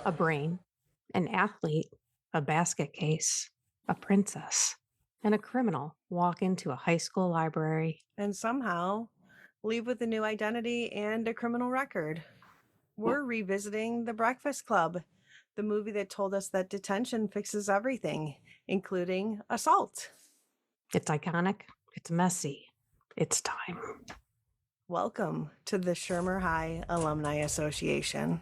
A brain, an athlete, a basket case, a princess, and a criminal walk into a high school library. And somehow leave with a new identity and a criminal record. We're revisiting The Breakfast Club, the movie that told us that detention fixes everything, including assault. It's iconic, it's messy, it's time. Welcome to the Shermer High Alumni Association.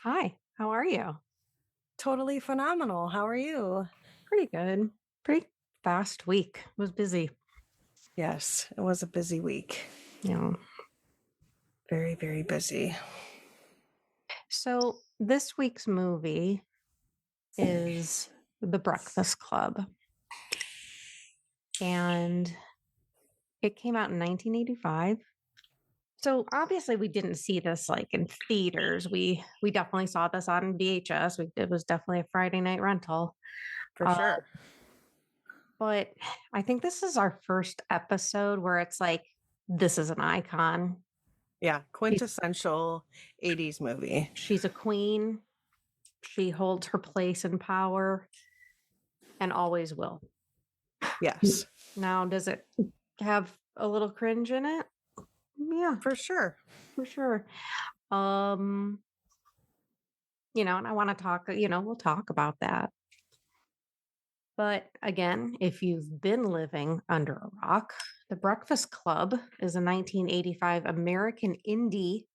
Hi, how are you? Totally phenomenal. How are you? Pretty good. Pretty fast week. It was busy. Yes, it was a busy week. Yeah. Very, very busy. So this week's movie is The Breakfast Club. And it came out in 1985. So obviously we didn't see this like in theaters. We definitely saw this on VHS. It was definitely a Friday night rental. For sure. But I think this is our first episode where it's like, this is an icon. Yeah, quintessential 80s movie. She's a queen. She holds her place in power and always will. Yes. Now, does it have a little cringe in it? Yeah, For sure. for sure. And I want to talk, we'll talk about that. But again, if you've been living under a rock, The Breakfast Club is a 1985 American indie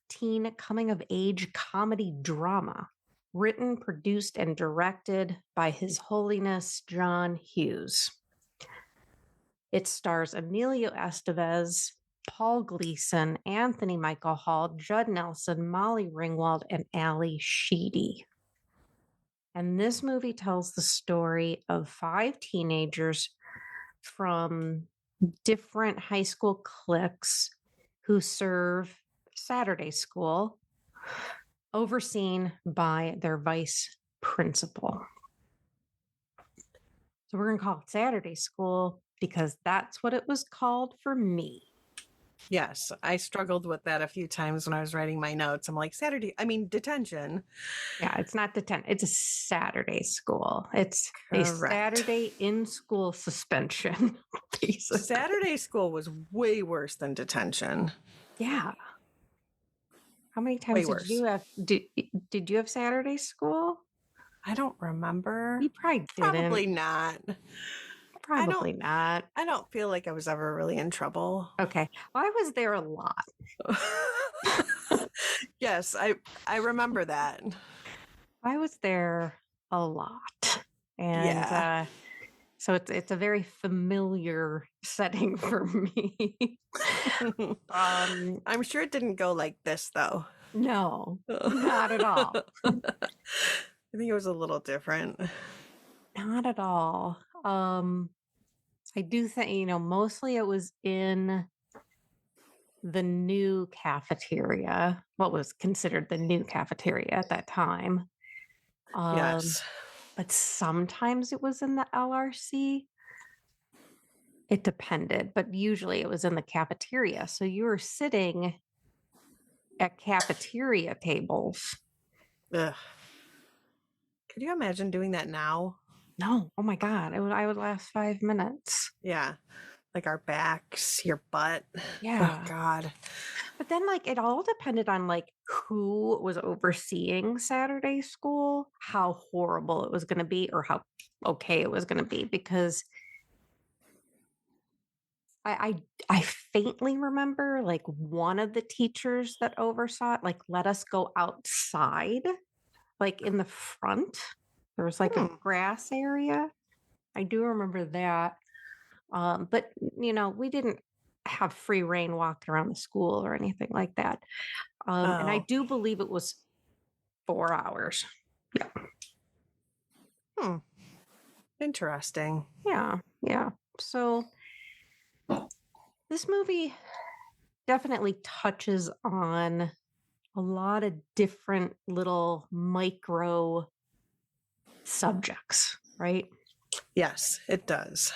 teen coming-of-age comedy drama written, produced, and directed by His Holiness John Hughes. It stars Emilio Estevez, Paul Gleason, Anthony Michael Hall, Judd Nelson, Molly Ringwald, and Ally Sheedy. And this movie tells the story of 5 teenagers from different high school cliques who serve Saturday school, overseen by their vice principal. So we're going to call it Saturday school because that's what it was called for me. Yes, I struggled with that a few times when I was writing my notes. I'm like, detention. Yeah, it's not detention. It's a Saturday school. It's a Correct. Saturday in-school suspension. Basically. Saturday school was way worse than detention. Yeah. How many times did you have? Did you have Saturday school? I don't remember. You probably didn't. Probably not. Probably not. I don't feel like I was ever really in trouble. Okay. Well, I was there a lot. Yes, I remember that. I was there a lot. And so it's a very familiar setting for me. I'm sure it didn't go like this, though. No, not at all. I think it was a little different. Not at all. I do think, mostly it was in the new cafeteria, what was considered the new cafeteria at that time. Yes. But sometimes it was in the LRC. It depended, but usually it was in the cafeteria. So you were sitting at cafeteria tables. Ugh. Could you imagine doing that now? No. Oh my God. I would last 5 minutes. Yeah. Like our backs, your butt. Yeah. Oh God. But then it all depended on who was overseeing Saturday school, how horrible it was going to be or how okay it was going to be, because I faintly remember one of the teachers that oversaw it, let us go outside, in the front. There was a grass area. I do remember that. But we didn't have free reign walking around the school or anything like that. And I do believe it was 4 hours. Yeah. Hmm. Interesting. Yeah. Yeah. So this movie definitely touches on a lot of different little micro subjects, right? Yes, it does.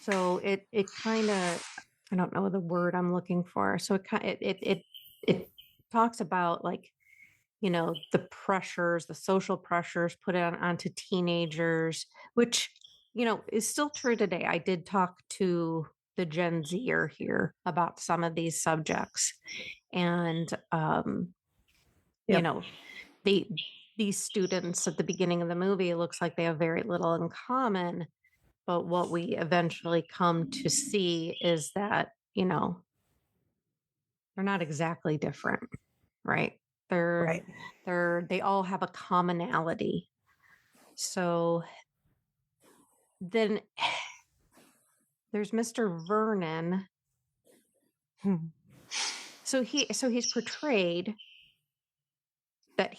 So it kind of, I don't know the word I'm looking for. So it talks about, like, the pressures, the social pressures put onto teenagers, which, is still true today. I did talk to the Gen Zer here about some of these subjects. And, you Yep. know, they, these students at the beginning of the movie, it looks like they have very little in common. But what we eventually come to see is that, they're not exactly different, right? Right. They all have a commonality. So then there's Mr. Vernon. Hmm. So he's portrayed that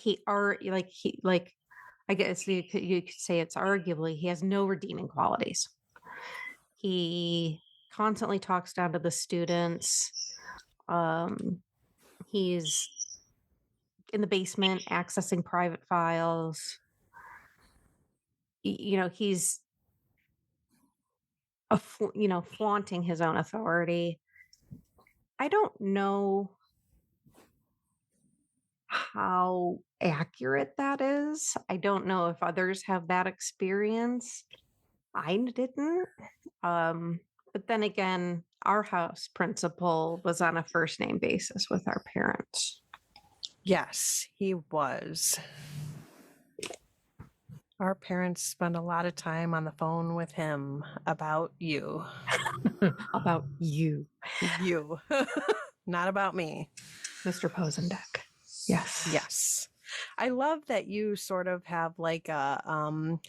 I guess you could say it's arguably he has no redeeming qualities. He constantly talks down to the students. He's in the basement accessing private files. He's flaunting his own authority. I don't know how accurate that is. I don't know if others have that experience. I didn't. But then again, our house principal was on a first name basis with our parents. Yes, he was. Our parents spent a lot of time on the phone with him about you. About you, You. Not about me. Mr. Posendek. Yes. Yes. I love that you sort of have like a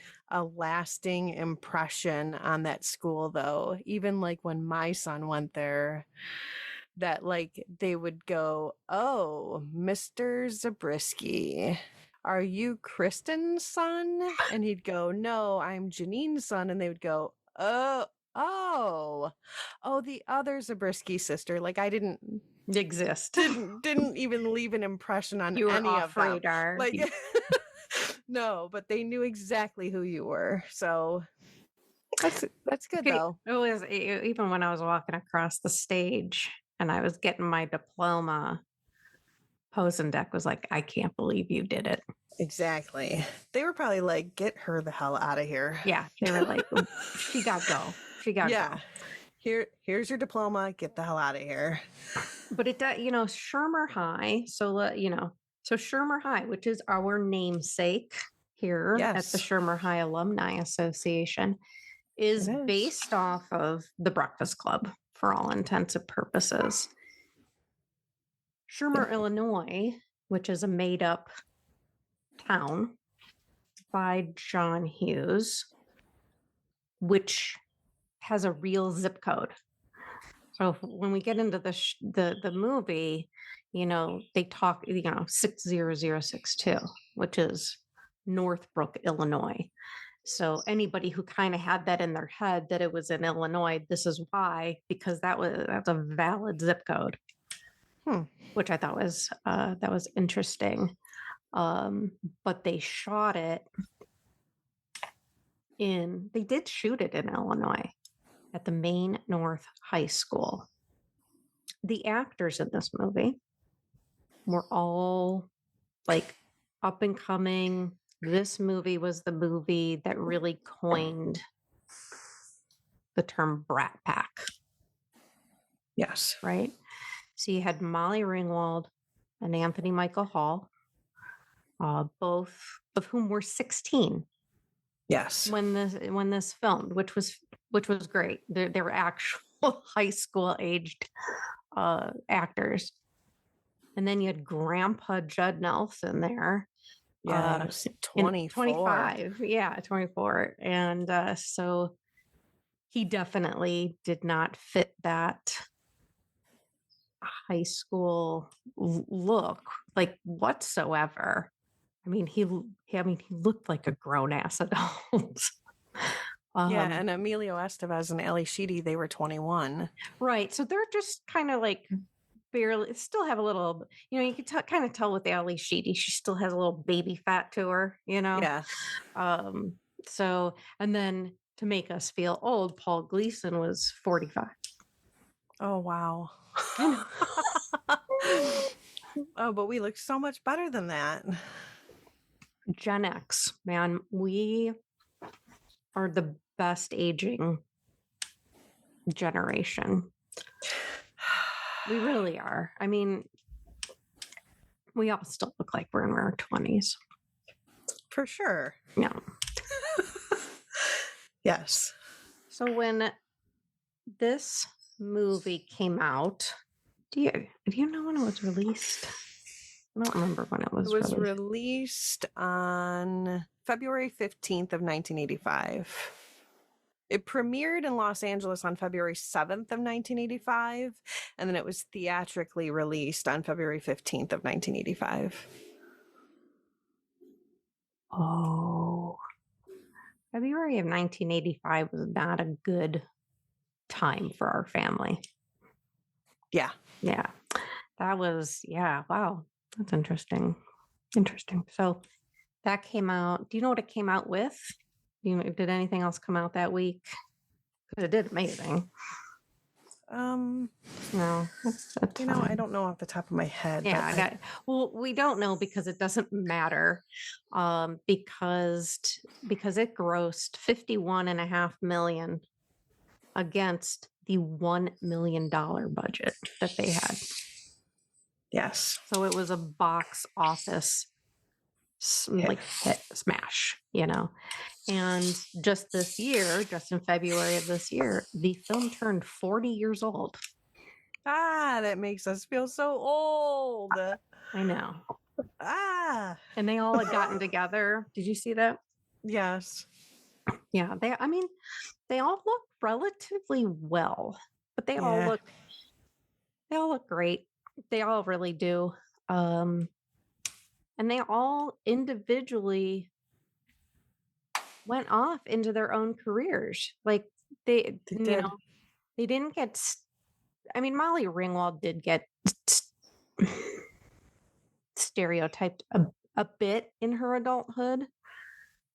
lasting impression on that school though. Even like when my son went there, that like they would go, "Oh, Mr. Zabriskie, are you Kristen's son?" And he'd go, "No, I'm Janine's son." And they would go, "Oh, oh, oh, the other Zabriskie sister." Like I didn't Exist. didn't even leave an impression on You were any of off them. radar. Like no, but they knew exactly who you were. So that's good though. It was even when I was walking across the stage and I was getting my diploma. Posendek was like, "I can't believe you did it." Exactly. They were probably like, "Get her the hell out of here." Yeah, they were like, "She got go. She got Yeah. go." Here's your diploma. Get the hell out of here. But it does, Shermer High. So Shermer High, which is our namesake here at the Yes, Shermer High Alumni Association, it is is. based off of the Breakfast Club for all intents and purposes. Shermer, Illinois, which is a made up town by John Hughes, which has a real zip code. So when we get into the movie, they talk, 60062, which is Northbrook, Illinois. So anybody who kind of had that in their head that it was in Illinois, this is why, because that's a valid zip code, which I thought was that was interesting. But they shot it they did shoot it in Illinois at the Maine North High School. The actors in this movie were all like up and coming. This movie was the movie that really coined the term brat pack, Yes. right? So you had Molly Ringwald and Anthony Michael Hall, both of whom were 16 Yes. when this filmed, which was great. They were actual high school aged actors. And then you had Grandpa Judd Nelson there. Yeah, he was In 24. 25. Yeah, 24. And so he definitely did not fit that high school look, like, whatsoever. I he looked like a grown ass adult. Yeah, um, and Emilio Estevez and Ally Sheedy, they were 21. right. So they're just kind of like barely still have a little, you can kind of tell with Ally Sheedy, she still has a little baby fat to her. Yeah. Um, so, and then to make us feel old, Paul Gleason was 45. Oh, wow. I know. Oh, but we look so much better than that. Gen X, man, we are the best aging generation. We really are. I mean, we all still look like we're in our 20s. For sure. Yeah. Yes. So when this movie came out, do you know when it was released? I don't remember when it was It was released. released on February 15th of 1985. It premiered in Los Angeles on February 7th of 1985, and then it was theatrically released on February 15th of 1985. Oh, February of 1985 was not a good time for our family. Yeah. Yeah. That was, yeah, wow. That's interesting. Interesting. So that came out. Do you know what it came out with? Did anything else come out that week? Because it did amazing. No, that's I fine. don't know off the top of my head. Yeah, well, we don't know because it doesn't matter. Because it grossed 51.5 million against the $1 million budget that they had. Yes. So it was a box office like hit smash, And just this year, just in February of this year, the film turned 40 years old. That makes us feel so old. I know. And they all had gotten together. Did you see that? Yes. Yeah, they all look relatively well, but they all look great. They all really do. And they all individually went off into their own careers. Like they did. They didn't get. Molly Ringwald did get stereotyped a bit in her adulthood.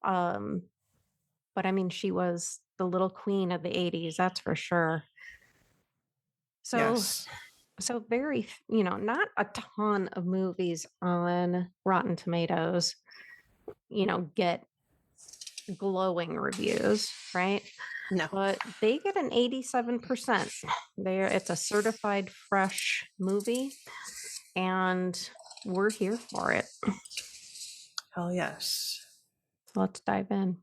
But she was the little queen of the 80s, that's for sure. So, yes. so very, not a ton of movies on Rotten Tomatoes, get glowing reviews, right? No. But they get an 87%. It's a certified fresh movie, and we're here for it. Hell yes. So let's dive in.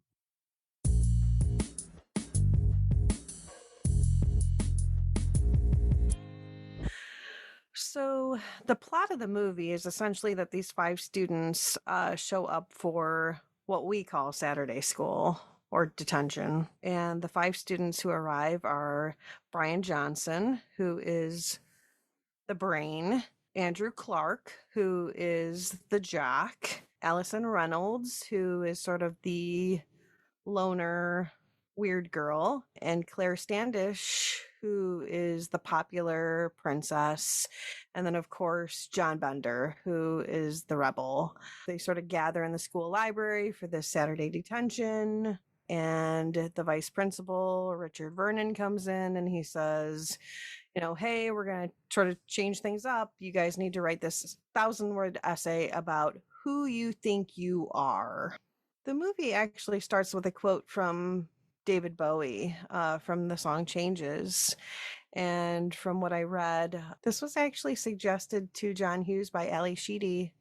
So the plot of the movie is essentially that these 5 students show up for what we call Saturday school or detention. And the 5 students who arrive are Brian Johnson, who is the brain, Andrew Clark, who is the jock, Allison Reynolds, who is sort of the loner weird girl, and Claire Standish, who is the popular princess, and then of course John Bender, who is the rebel. They sort of gather in the school library for this Saturday detention, and the vice principal, Richard Vernon, comes in and he says, hey, we're going to sort of change things up. You guys need to write this 1,000-word essay about who you think you are. The movie actually starts with a quote from David Bowie from the song Changes. And from what I read, this was actually suggested to John Hughes by Ally Sheedy.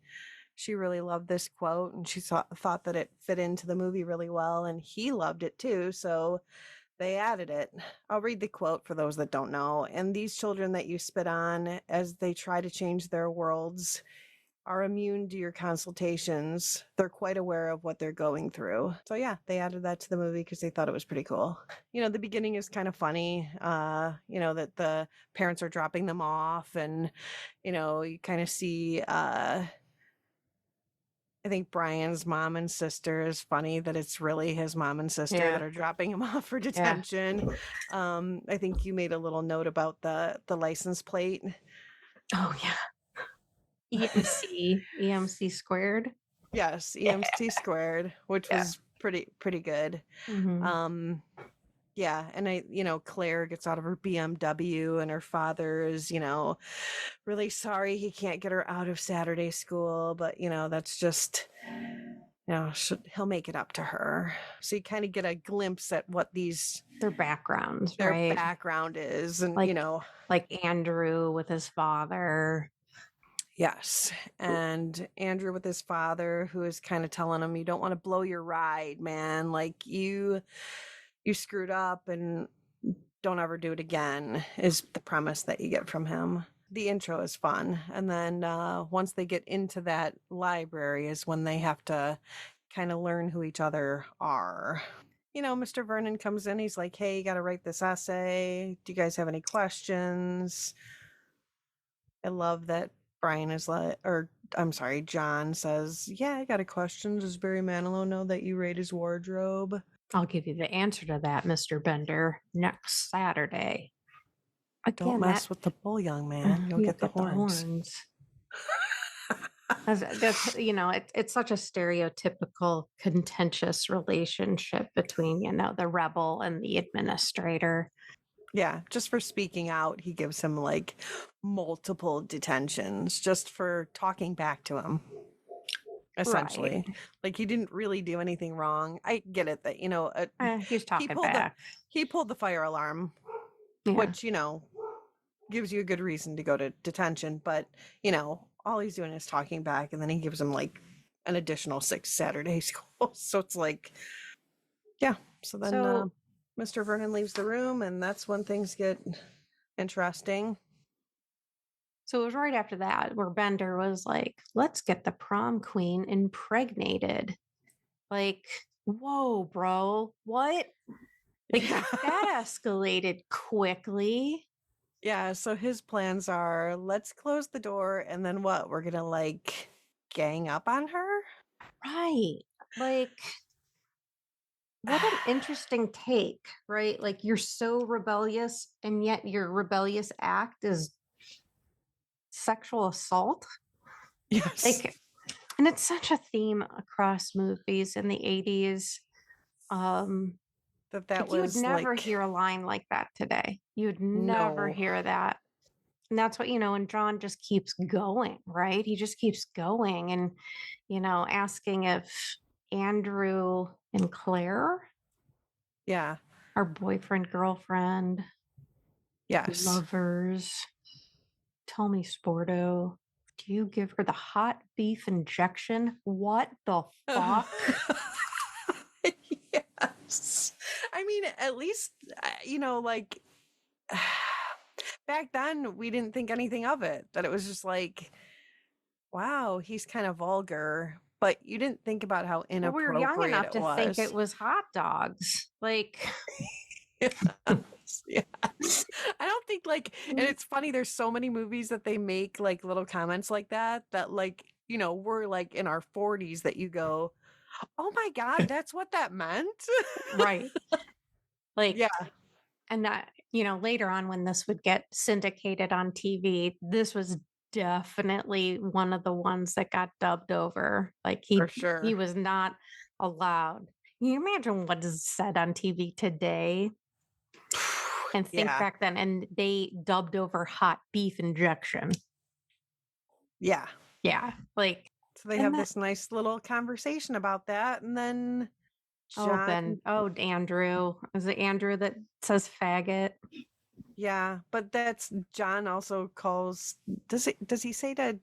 She really loved this quote, and she thought that it fit into the movie really well, and he loved it too, so they added it. I'll read the quote for those that don't know. And these children that you spit on as they try to change their worlds are immune to your consultations. They're quite aware of what they're going through. So yeah, they added that to the movie because they thought it was pretty cool. The beginning is kind of funny, that the parents are dropping them off, and, you kind of see I think Brian's mom and sister is funny that it's really his mom and sister that Yeah. are dropping him off for Yeah. detention. I think you made a little note about the license plate. Oh yeah. EMC squared. Yes, Yeah. EMC squared, which Yeah. was pretty good. Hmm. Um, yeah, and Claire gets out of her BMW and her father is, really sorry he can't get her out of Saturday school, but that's just he'll make it up to her. So you kind of get a glimpse at what Their backgrounds, their right? background is, and Like Andrew with his father. yes, and Andrew with his father, who is kind of telling him, "You don't want to blow your ride, man. Like you screwed up, and don't ever do it again," is the premise that you get from him. The intro is fun, and then once they get into that library is when they have to kind of learn who each other are. Mr. Vernon comes in. He's like, "Hey, you got to write this essay. Do you guys have any questions?" I love that Brian is like, or I'm sorry, John says, "Yeah, I got a question. Does Barry Manilow know that you rate his wardrobe?" I'll give you the answer to that, Mr. Bender, next Saturday. Don't Again, mess with the bull, young man. You'll you'll get the get the horns. horns. That's it's such a stereotypical contentious relationship between, the rebel and the administrator. Yeah, just for speaking out, he gives him like multiple detentions just for talking back to him. Essentially, Right. like he didn't really do anything wrong. I get it that He was he talking pulled the back. he pulled the fire alarm, Yeah. which gives you a good reason to go to detention. But all he's doing is talking back, and then he gives him like an additional 6 Saturday school. So it's like, yeah. So then So Mr. Vernon leaves the room, and that's when things get interesting. So it was right after that where Bender was like, let's get the prom queen impregnated. Like, whoa, bro, what? Like, Yeah. that escalated quickly. Yeah, so his plans are, let's close the door, and then what? We're gonna like gang up on her? Right. Like, what an interesting take, right? Like, you're so rebellious, and yet your rebellious act is sexual assault. Yes. Like, and it's such a theme across movies in the 80s. That Like, you would was never like, hear a line like that today. You would never no. hear that. And that's what, and John just keeps going, right? He just keeps going and, asking if Andrew and Claire Yeah. are boyfriend, girlfriend, Yes. lovers. Tell me, Sporto, do you give her the hot beef injection? What the fuck? Yes. I mean, at least, like back then we didn't think anything of it. That it was just like, wow, he's kind of vulgar. But you didn't think about how Well, we were young inappropriate enough it to think it was. was hot dogs. Like, Yes, yes. I don't think and it's funny, there's so many movies that they make like little comments like that like, we're like in our 40s that you go, "Oh my God, that's what that meant?" right. Like, Yeah, and that, later on when this would get syndicated on TV, this was definitely one of the ones that got dubbed over. Like, for he sure. was not allowed. Can you imagine what is said on TV today? And think Yeah, back then, and they dubbed over hot beef injection. yeah. Yeah. Like, So they and have that, this nice little conversation about that, and then John, Andrew. Is it Andrew that says faggot? yeah, but that's John also calls, does he say to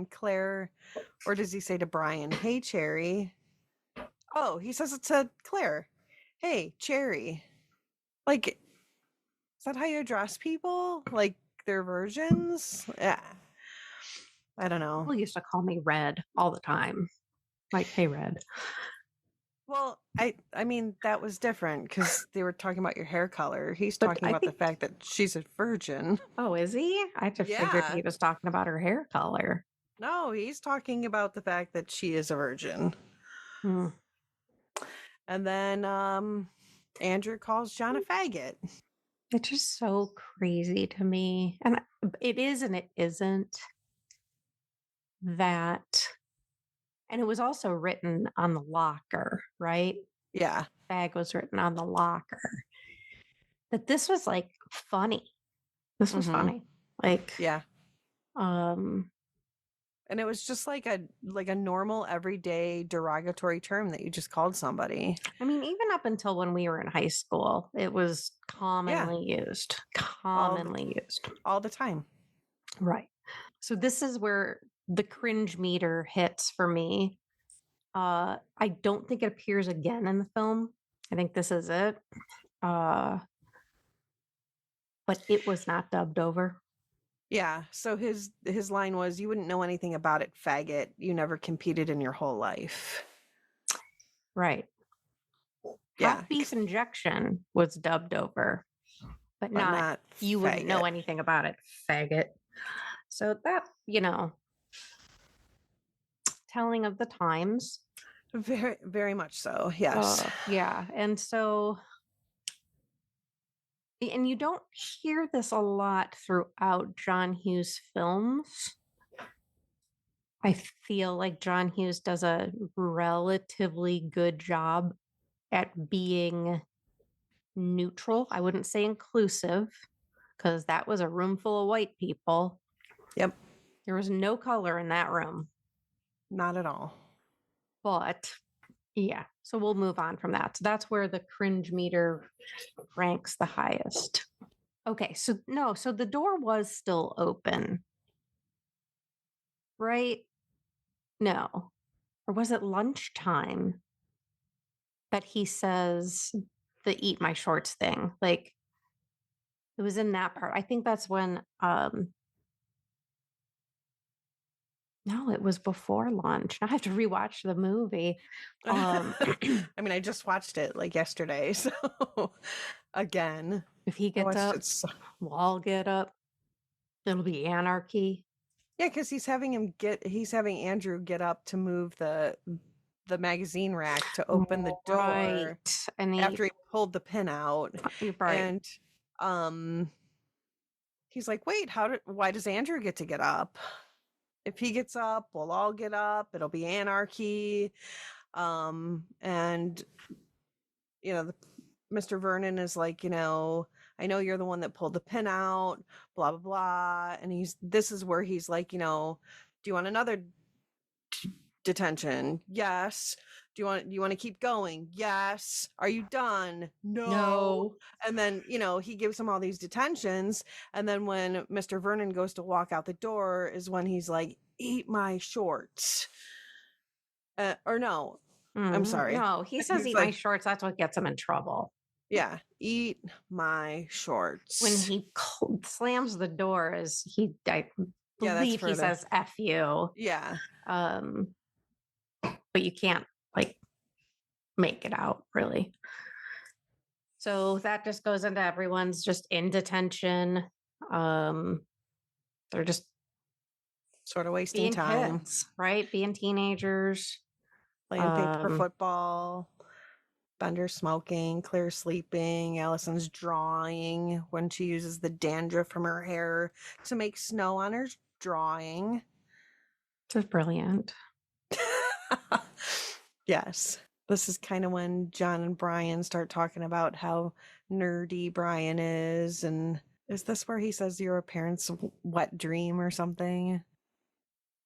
Claire, or does he say to Brian, "Hey, Cherry"? Oh, he says it to Claire. "Hey, Cherry." Like, is that how you address people? Like they're virgins? Yeah. I don't know. People used to call me Red all the time. Like, hey, Red. Well, I mean that was different because they were talking about your hair color. He's But talking I about the think, fact that she's a virgin. oh, is he? I just figured Yeah. he was talking about her hair color. No, he's talking about the fact that she is a virgin. Hmm. And then Andrew calls John a faggot. It's just so crazy to me. And it is and it isn't that. And it was also written on the locker, right? Yeah. Bag was written on the locker. That this was like funny. This was Mm-hmm. funny. Like, Yeah. um, And it was just like a normal everyday derogatory term that you just called somebody. I mean, even up until when we were in high school, it was Yeah. commonly used. All the Commonly used. all the time. Right. So this is where the cringe meter hits for me. I don't think it appears again in the film. I think this is it. Uh, but it was not dubbed over. Yeah. So his line was, "You wouldn't know anything about it, faggot. You never competed in your whole life." Right. Yeah, Half beef injection was dubbed over, but but not not you wouldn't know faggot. anything about it, faggot. So that, telling of the times. Very, very much so. Yes. Yeah. And so, and you don't hear this a lot throughout John Hughes films. I feel like John Hughes does a relatively good job at being neutral. I wouldn't say inclusive because that was a room full of white people. Yep. There was no color in that room. Not at all. But yeah, so we'll move on from that. So that's where the cringe meter ranks the highest. Okay, so no, so the door was still open, right? No. Or was it lunchtime that he says the eat my shorts thing? Like it was in that part. I think that's when no, it was before lunch. Now I have to rewatch the movie. Um I mean, I just watched it like yesterday, so again, if he I gets watched up, it. So, we'll all get up. It'll be anarchy. yeah, because he's having Andrew get up to move the magazine rack to open the Right. door And after he pulled the pin out, you're right. and um, he's like, "Wait, why does Andrew get to get up? If he gets up, we'll all get up. It'll be anarchy." And Mr. Vernon is like, I know you're the one that pulled the pin out, blah blah blah. And this is where he's like, do you want another detention? Yes. Do you want to keep going? Yes. Are you done? No. No. And then, he gives him all these detentions. And then when Mr. Vernon goes to walk out the door is when he's like, eat my shorts. Or no, I'm sorry. No, he says He's eat my like, shorts. That's what gets him in trouble. yeah, eat my When shorts. he slams the door, I Yeah, that's believe for he the, says F you. yeah. Um, but you can't like make it out really. So that just goes into everyone's just in detention. Um, they're just Sort of wasting being time. kids, right? Being teenagers. Playing paper Um, football. Bender smoking, Claire sleeping, Allison's drawing when she uses the dandruff from her hair to make snow on her drawing. just brilliant. Yes. This is kind of when John and Brian start talking about how nerdy Brian is. And is this where he says you're a parent's wet dream or something?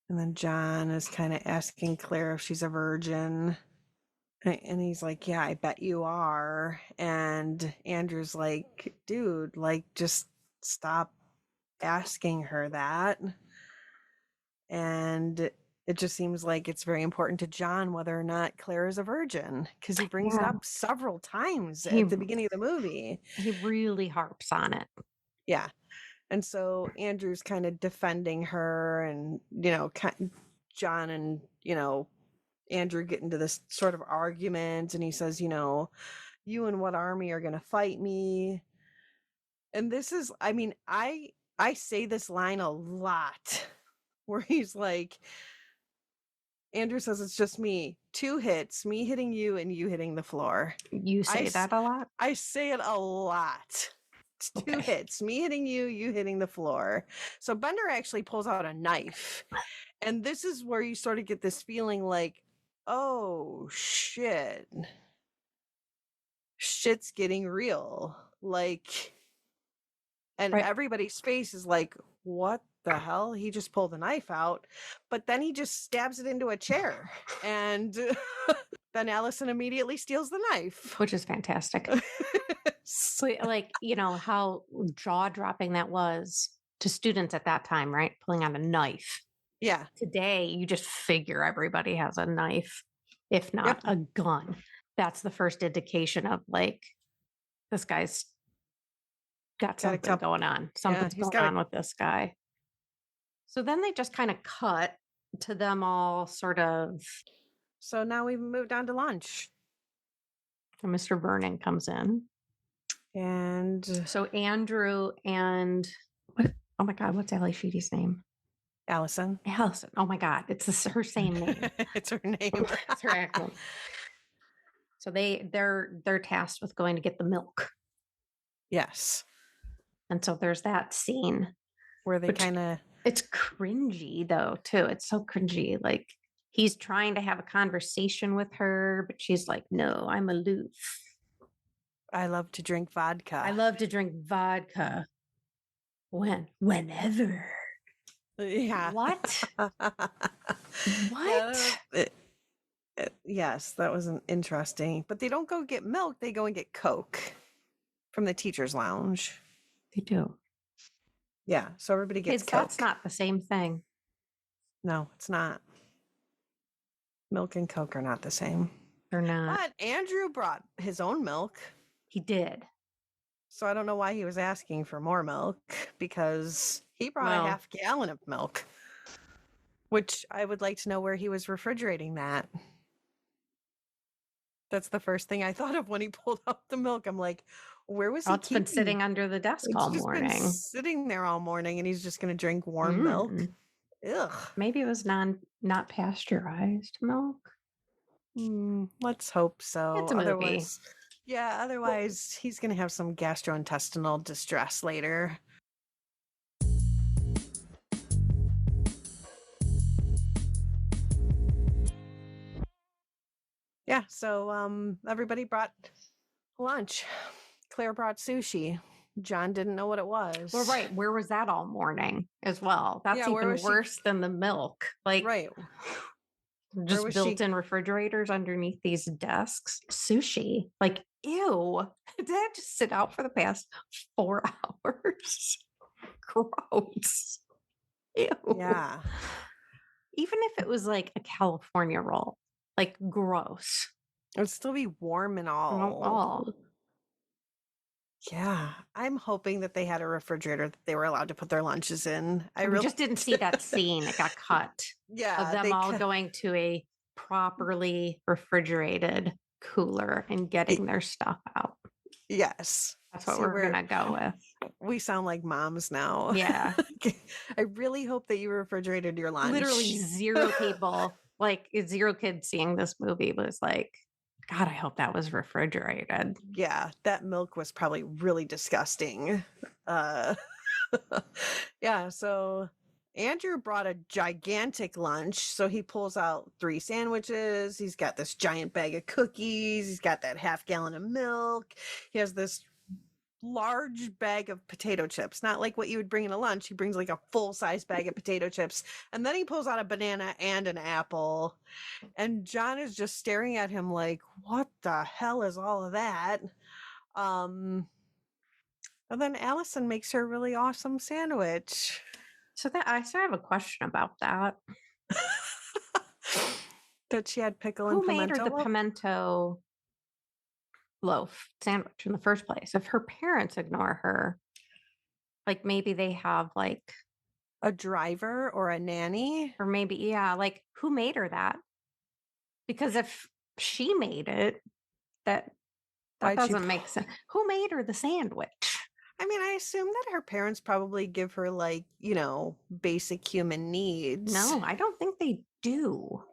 And then John is kind of asking Claire if she's a virgin. And he's like, yeah, I bet you are. And Andrew's like, dude, like, just stop asking her that. And it just seems like it's very important to John whether or not Claire is a virgin because he brings it Yeah, up several times he at the beginning of the movie. he really harps on it. Yeah. And so Andrew's kind of defending her, and, John and, Andrew get into this sort of argument, and he says, you and what army are going to fight me? And this is, I mean, I say this line a lot where he's like, Andrew says it's just me. 2 hits, me hitting you and you hitting the floor. You say that a lot? I say it a lot. It's 2 Okay. hits, me hitting you, you hitting the floor. So Bender actually pulls out a knife. And this is where you sort of get this feeling like, oh shit. Shit's getting real. Like, and Right. everybody's face is like, what the hell? He just pulled a knife out. But then he just stabs it into a chair. And then Allison immediately steals the knife. Which is fantastic. So, like, how jaw-dropping that was to students at that time, right? Pulling out a knife. Yeah. Today, you just figure everybody has a knife, if not a gun. That's the first indication of, like, this guy's got something going on. Something's going on with this guy. So then they just kind of cut to them all sort of. So now we've moved on to lunch. And Mr. Vernon comes in. And so Andrew and oh my God, what's Ally Sheedy's name? Allison. Oh my God, it's her same name. It's her name. It's her actual. So they're tasked with going to get the milk. Yes. And so there's that scene where they kind of. It's cringy though too. It's so cringy. Like he's trying to have a conversation with her, but she's like, "No, I'm aloof. I love to drink vodka. Whenever." Yeah. What? What? Yeah, yes, that was interesting. But they don't go get milk. They go and get Coke from the teacher's lounge. They do. Yeah, so everybody gets Coke. That's not the same thing. No, it's not. Milk and Coke are not the same. They're not. But Andrew brought his own milk. He did. So I don't know why he was asking for more milk, because he brought a half gallon of milk, which I would like to know where he was refrigerating that. That's the first thing I thought of when he pulled out the milk. I'm like, where was he It's been sitting under the desk all morning. Been sitting there all morning, and he's just going to drink warm milk. Ugh. Maybe it was not pasteurized milk. Let's hope so. It's a movie. Otherwise he's going to have some gastrointestinal distress later. Yeah, so everybody brought lunch. Claire brought sushi. John didn't know what it was. Well, right. Where was that all morning as well? That's even worse than the milk. Like, right. Just built-in refrigerators underneath these desks. Sushi. Like, ew. Did that just sit out for the past 4 hours? Gross. Ew. Yeah. Even if it was like a California roll, like gross. It would still be warm and all. Yeah. I'm hoping that they had a refrigerator that they were allowed to put their lunches in. We just didn't see that scene. It got cut. Yeah. Of them all going to a properly refrigerated cooler and getting their stuff out. Yes. That's what we're going to go with. We sound like moms now. Yeah. I really hope that you refrigerated your lunch. Literally zero people, like 0 kids seeing this movie was like, God, I hope that was refrigerated. Yeah, that milk was probably really disgusting. Yeah, so Andrew brought a gigantic lunch. So he pulls out 3 sandwiches. He's got this giant bag of cookies. He's got that half gallon of milk. He has this large bag of potato chips, not like what you would bring in a lunch. He brings like a full-size bag of potato chips, and then he pulls out a banana and an apple, and John is just staring at him like, what the hell is all of that? And then Allison makes her really awesome sandwich. So I have a question about that. That she had pickle and pimento. Who made her the pimento loaf sandwich in the first place? If her parents ignore her, like maybe they have like a driver or a nanny, or maybe like who made her that? Because if she made it, that doesn't make sense. Who made her the sandwich? I mean, I assume that her parents probably give her, like, basic human needs. No, I don't think they do.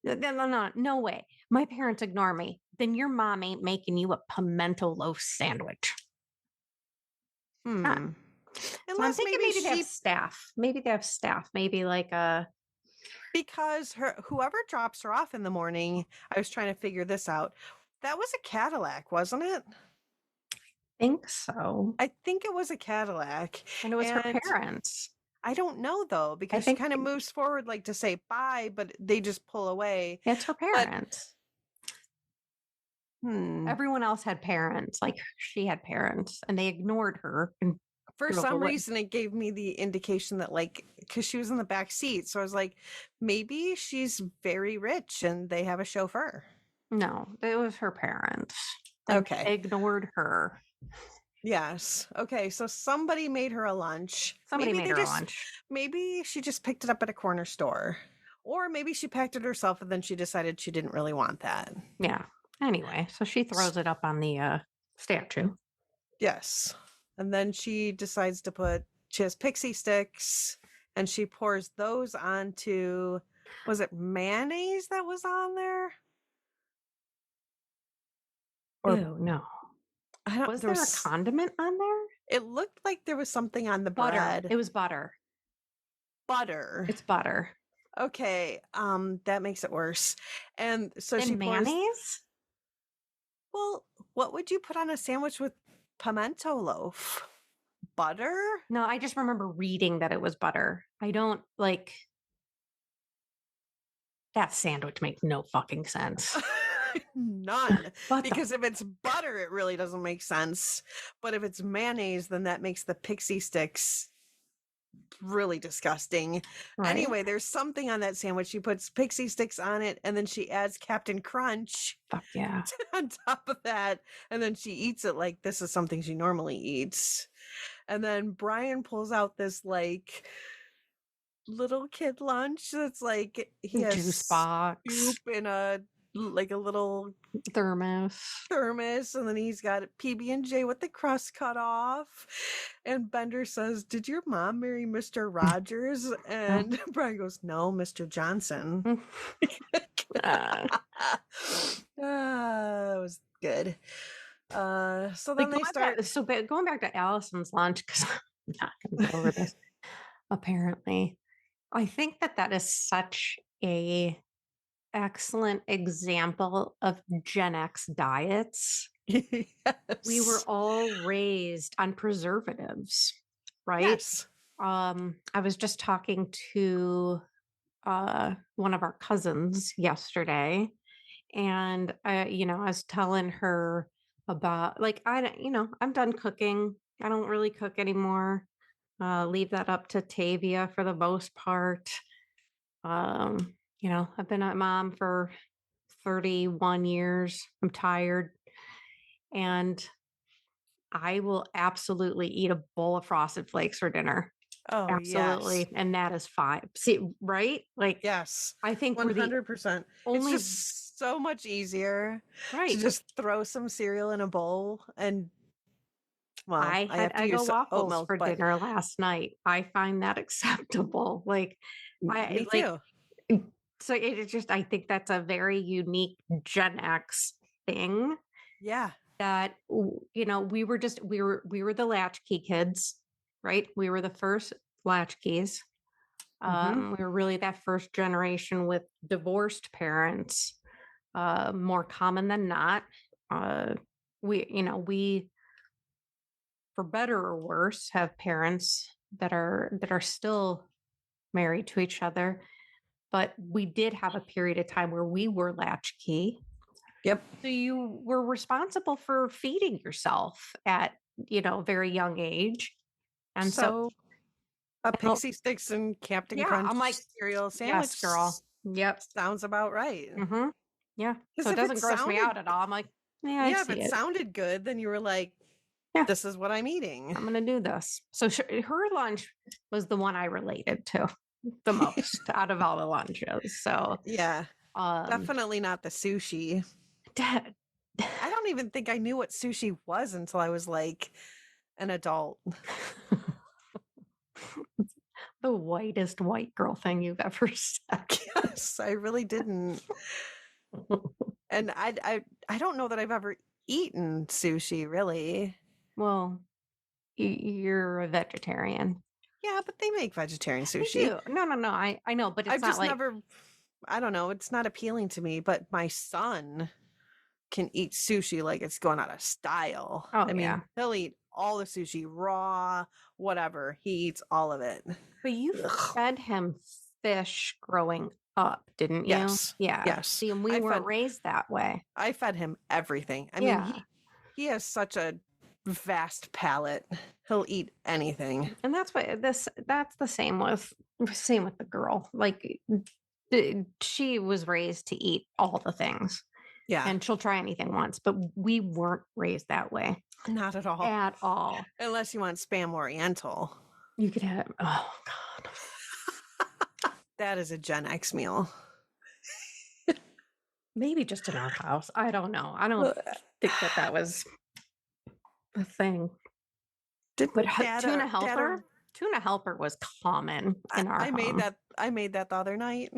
No, no, no, no, no way. My parents ignore me. Then your mom ain't making you a pimento loaf sandwich. Not. Hmm. So I'm Unless thinking maybe maybe they have she, staff. Maybe they have staff. Maybe like a because whoever drops her off in the morning, I was trying to figure this out. That was a Cadillac, wasn't it? think so. I think it was a Cadillac. And it was her And parents. I don't know though, I because she think kind of moves forward like to say bye, but they just pull away. it's her But parents. hmm, Everyone else had parents. Like she had parents and they ignored her and for drove some away. reason it gave me the indication that, like, because she was in the back seat, so I was like, maybe she's very rich and they have a chauffeur. No, it was her parents. And Okay. they ignored her. Yes. Okay. So somebody made her a lunch. Somebody made her lunch. Maybe she just picked it up at a corner store. Or maybe she packed it herself and then she decided she didn't really want that. Yeah. Anyway, so she throws it up on the statue. Yes. And then she has pixie sticks and she pours those onto, was it mayonnaise that was on there? Or Ew, no. I don't, Was there there a was, condiment on there? it looked like there was something on the Butter. bread. It was butter. Butter. It's butter. Okay, that makes it worse. And so she Then pours, mayonnaise? well, what would you put on a sandwich with pimento loaf? Butter? No, I just remember reading that it was butter. I don't like that sandwich makes no fucking sense. None. What the Because if it's butter, it really doesn't make sense. But if it's mayonnaise, then that makes the pixie sticks really disgusting. right? Anyway, there's something on that sandwich. She puts pixie sticks on it and then she adds Captain Crunch Fuck yeah. on top of that. And then she eats it like this is something she normally eats. And then Brian pulls out this, like, little kid lunch that's like he Juice has box, soup in a, like, a little thermos. thermos, and then he's got PB&J with the crust cut off. And Bender says, "Did your mom marry Mr. Rogers?" No. And Brian goes, "No, Mr. Johnson." Uh, It was good. So like then they start. going back to Allison's lunch because I'm not going to get over this. Apparently, I think that is such a excellent example of Gen X diets. We were Yes. all raised on preservatives, right? Yes. I was just talking to one of our cousins yesterday, and I was telling her about like I don't, I'm done cooking. I don't really cook anymore. Leave that up to Tavia for the most part. I've been a mom for 31 years. I'm tired. And I will absolutely eat a bowl of frosted flakes for dinner. Oh, yes. Absolutely. And that is fine. See, right? Like, Yes. I think we're the 100%. It's only, just so much easier to right. just throw some cereal in a bowl and, well, I I had have to Eggo use oat waffles milk, for but dinner last night. I find that acceptable. Like, I me like, too. so it's just, I think that's a very unique Gen X thing Yeah. that we were the latchkey kids, right? We were the first latchkeys. Hmm. We were really that first generation with divorced parents, more common than not. We for better or worse have parents that are still married to each other, but we did have a period of time where we were latchkey. Yep. So you were responsible for feeding yourself at, a very young age. And so, So a well, Pixie Sticks and Captain yeah, Crunch I'm like, cereal yes, sandwich girl. Yep. sounds about right. Mm-hmm. Yeah. Because So it if it doesn't gross me sounded, out at all. I'm like, yeah, I yeah, if see it it. sounded good, then you were like, Yeah, this is what I'm eating. I'm going to do this. So her lunch was the one I related to the most out of all the lunches. So, Yeah. um, Definitely not the sushi. that, I don't even think I knew what sushi was until I was like an adult. The whitest white girl thing you've ever said. Yes, I really didn't. And I don't know that I've ever eaten sushi, really. Well, you're a vegetarian. Yeah, but they make vegetarian They sushi. do. No, no, no. I know, but it's I've not just like, never, I don't know, it's not appealing to me, but my son can eat sushi like it's going out of style. oh I yeah. mean, he'll eat all the sushi, raw, whatever. He eats all of it. But you Ugh. fed him fish growing up, didn't you? Yes. Yeah. Yes. See, and we weren't raised that way. I fed him everything. I mean, Yeah. he has such a vast palate. He'll eat anything. And that's the same with the girl. Like she was raised to eat all the things Yeah, and she'll try anything once, but we weren't raised that way not at all. at all. Unless you want Spam Oriental. You could have, oh God. That is a Gen X meal. Maybe just in our house. I don't know. I don't think that was a thing. Didn't But Dad, tuna helper was common in our I made home. that the other night.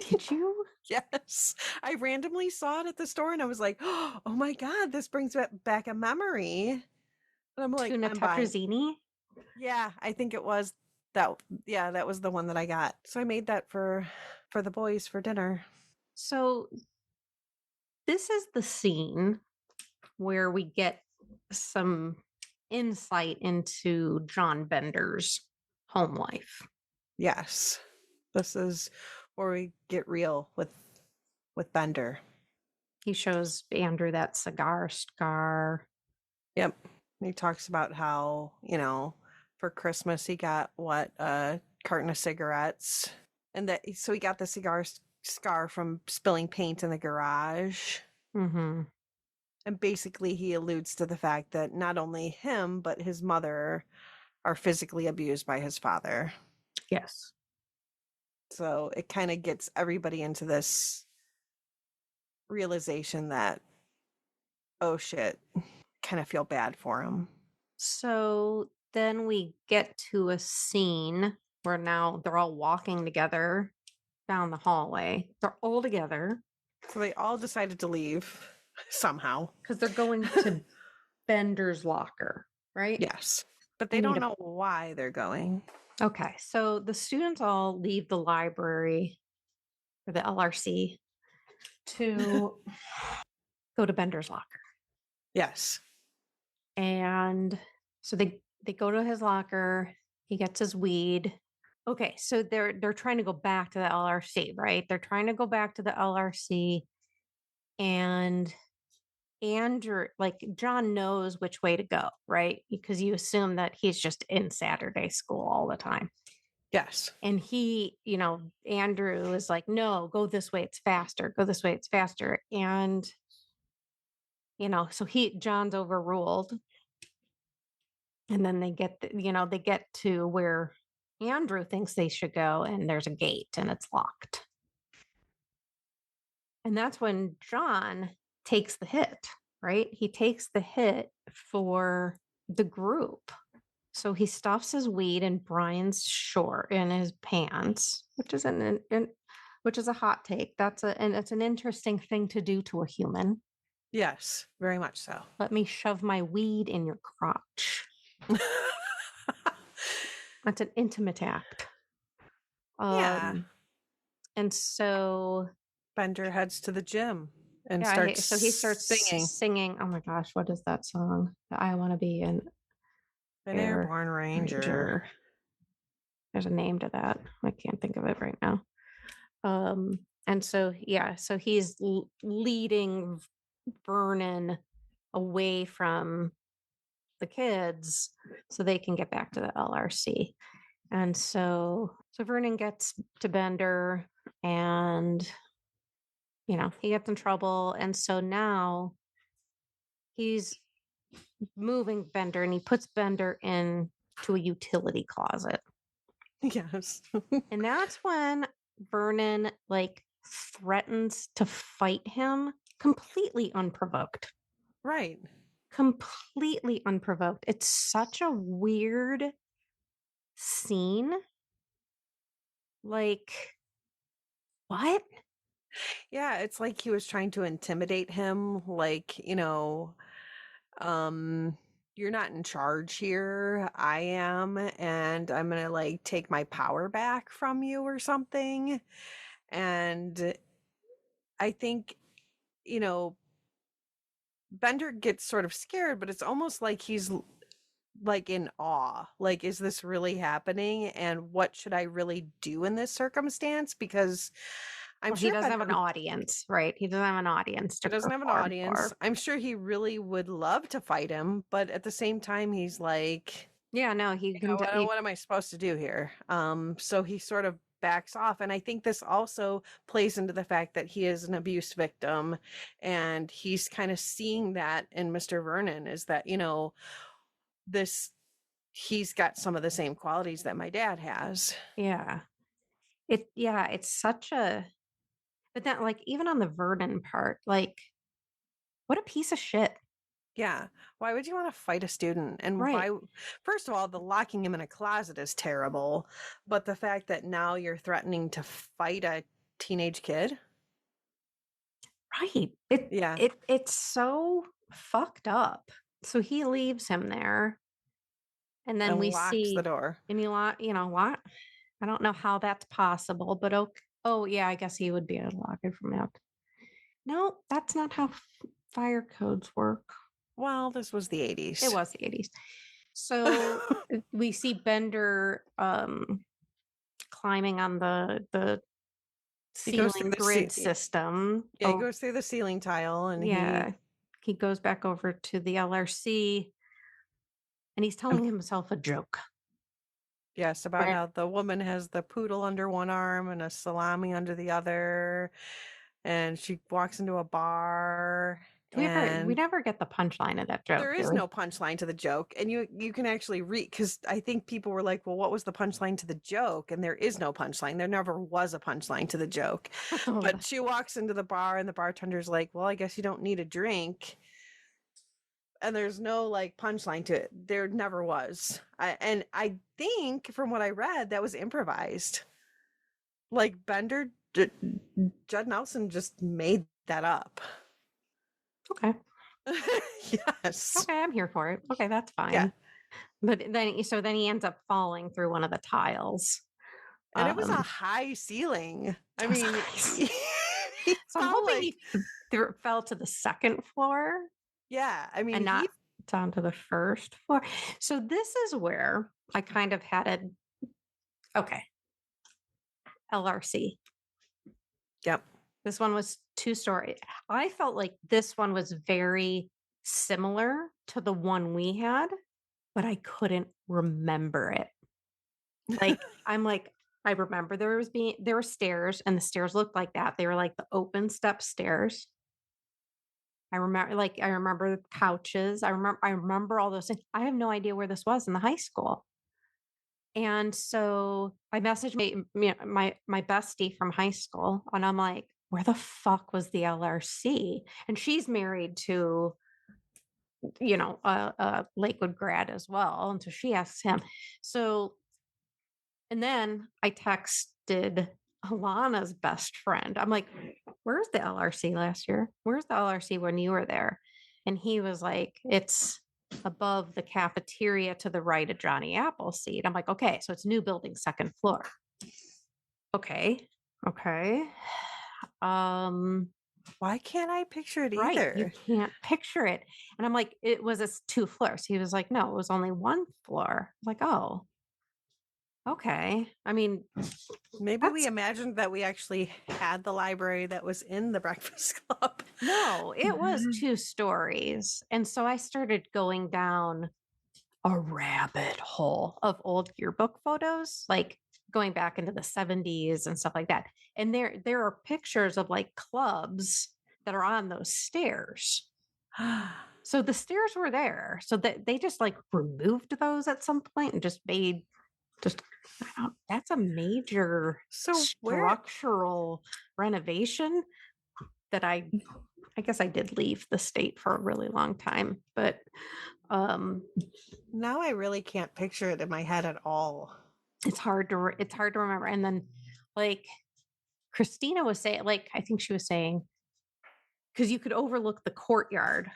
Did you? Yes. I randomly saw it at the store and I was like, "Oh my god, this brings back a memory." And I'm like, Tuna "I'm buying." tetrazzini? Yeah, I think it was that. Yeah, that was the one that I got. So I made that for the boys for dinner. So this is the scene where we get some insight into John Bender's home life. Yes. This is where we get real with Bender. He shows Andrew that cigar scar. Yep. He talks about how, for Christmas he got a carton of cigarettes, and that so he got the scar from spilling paint in the garage. Mm-hmm. And basically he alludes to the fact that not only him but his mother are physically abused by his father. Yes. So it kind of gets everybody into this realization that, oh shit, kind of feel bad for him. So then we get to a scene where now they're all walking together down the hallway. They're all together So they all decided to leave somehow. because they're going to Bender's locker, right? Yes. But They they need don't know why they're going. Okay, so the students all leave the library or the LRC to go to Bender's locker. Yes. And so they go to his locker, he gets his weed. Okay, so they're trying to go back to the LRC, right? They're trying to go back to the LRC and Andrew, like John knows which way to go, right? Because you assume that he's just in Saturday school all the time. Yes. And he, Andrew is like, no, go this way, it's faster. Go this way, it's faster. And, so John's overruled. And then they get to where Andrew thinks they should go, and there's a gate and it's locked. And that's when John takes the hit, right? He takes the hit for the group. So he stuffs his weed in Brian's short in his pants, which is which is a hot take. And it's an interesting thing to do to a human. Yes. Very much so. Let me shove my weed in your crotch. That's an intimate act. Yeah. And so Bender heads to the gym and yeah, starts so he starts singing. singing. Oh my gosh, what is that song? I want to be an An airborne ranger. There's a name to that. I can't think of it right now. And so so he's leading Vernon away from the kids so they can get back to the LRC. And so Vernon gets to Bender and he gets in trouble. And so now he's moving Bender and he puts Bender in to a utility closet. Yes. And that's when Vernon threatens to fight him completely unprovoked. Right. completely unprovoked. It's such a weird scene. Like, what? Yeah, it's like he was trying to intimidate him, like, you're not in charge here. I am, and I'm gonna like take my power back from you or something. And I think, you know, Bender gets sort of scared, but it's almost like he's like in awe. Like, is this really happening? And what should I really do in this circumstance? Because I'm Well, he sure doesn't have an Bender audience, right? He doesn't have an audience he to doesn't have an perform audience. for. I'm sure he really would love to fight him, but at the same time, he's like, Yeah, no, he can. what am I supposed to do here? So he sort of backs off, and I think this also plays into the fact that he is an abuse victim, and he's kind of seeing that in Mr. Vernon is that this he's got some of the same qualities that my dad has. Yeah. Yeah, it's such a, but then, like, even on the Vernon part, like, what a piece of shit. Yeah. Why would you want to fight a student? And Right. why, first of all, the locking him in a closet is terrible. But the fact that now you're threatening to fight a teenage kid? Right. Yeah. It's so fucked up. So he leaves him there, and then And we locks the see, door. and you know what? I don't know how that's possible, but okay. Oh, yeah, I guess he would be able to lock it from out. No, that's not how fire codes work. Well, this was the It 80s. was the 80s. So we see Bender climbing on the He goes through ceiling the grid system. yeah, he Oh, goes through the ceiling tile and yeah. He goes back over to the LRC and he's telling himself a joke. yes, about Where how the woman has the poodle under one arm and a salami under the other, and she walks into a bar we and never get the punchline of that joke, there do is we? no punchline to the joke, and you can actually read because I think people were like, "Well, what was the punchline to the joke?" And there is no punchline. There never was a punchline to the joke. But she walks into the bar, and the bartender's like, "Well, I guess you don't need a drink." And there's no like punchline to it. There never was. And I think from what I read, that was improvised. Like Judd Nelson just made that up. Okay. Yes. Okay, I'm here for it. Okay, that's Yeah. fine. But then he ends up falling through one of the tiles. And it was a Um high ceiling. I it was mean, nice. he So I'm felt hoping like, he fell to the second floor yeah, I mean, and not down to the first floor. So this is where I kind of had a okay, LRC. yep. This one was two-story. I felt like this one was very similar to the one we had, but I couldn't remember it. Like I'm like I remember there were stairs and the stairs looked like that. They were like the open step stairs. I remember the couches. I remember all those things. I have no idea where this was in the high school. And so I messaged my bestie from high school and I'm like, where the fuck was the LRC? And she's married to, a Lakewood grad as well. And so she asks him. So, and then I texted Alana's best friend. I'm like, where's the LRC last year? Where's the LRC when you were there? And he was like, it's above the cafeteria to the right of Johnny Appleseed. I'm like, okay, so it's new building, second floor. Okay. Okay. Um, Why can't I picture it right. You either? can't picture it. And I'm like, it was two floors. He was like, no, it was only one floor. I was like, oh, okay. I mean, Maybe we that's imagined that we actually had the library that was in the Breakfast Club. no, it was two stories. And so I started going down a rabbit hole of old yearbook photos, like going back into the 70s and stuff like that. And there are pictures of like clubs that are on those stairs. So the stairs were there. So that they just like removed those at some point and just made just that's a major So where structural renovation that I I guess I did leave the state for a really long time, but um Now I really can't picture it in my head at all. it's hard to remember. And then like Christina was saying, like I think she was saying, because you could overlook the courtyard.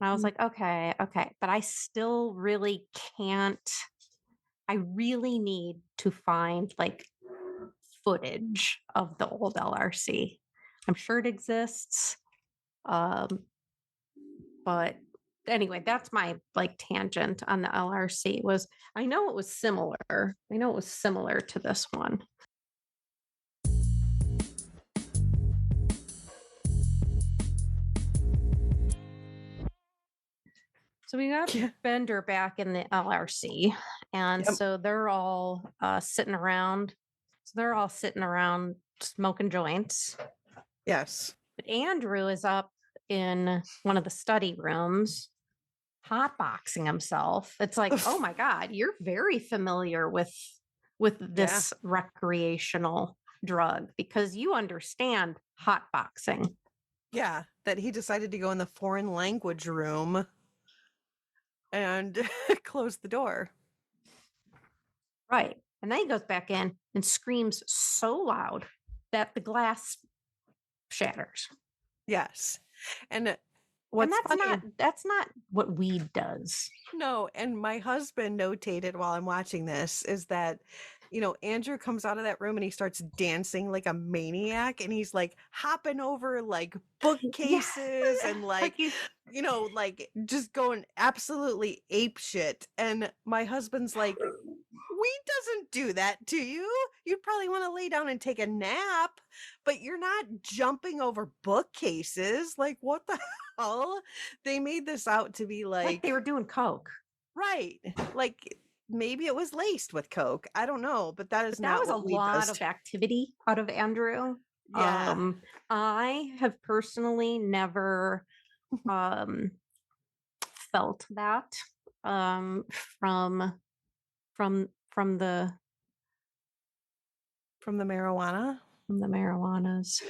And I was like, okay, okay, but I still really can't. I really need to find like footage of the old LRC. I'm sure it exists. Um, but anyway, that's my like tangent on the LRC was I know it was similar. I know it was similar to this one. So we got Yeah. Bender back in the LRC. And Yep. so they're all sitting around. So they're all sitting around smoking joints. Yes. But Andrew is up in one of the study rooms, hotboxing himself. It's like, oh my God, you're very familiar with Yeah. this recreational drug because you understand hotboxing. Yeah. That he decided to go in the foreign language room and close the door. Right. And then he goes back in and screams so loud that the glass shatters. Yes. And And what's funny, that's not what weed does. no, and my husband notated while I'm watching this is that, Andrew comes out of that room and he starts dancing like a maniac and he's like hopping over like Yeah. bookcases and Like like, you like just going absolutely ape shit. And my husband's like, weed doesn't do that to you. You'd probably want to lay down and take a nap, but you're not jumping over bookcases. Like, what the hell? They made this out to be like they were like, doing coke. right. Like maybe it was laced with coke. I don't know, but that is But that not was a what weed lot does. of activity out of Andrew. Yeah. I have personally never um felt that um from from the From the marijuana. from the marijuanas.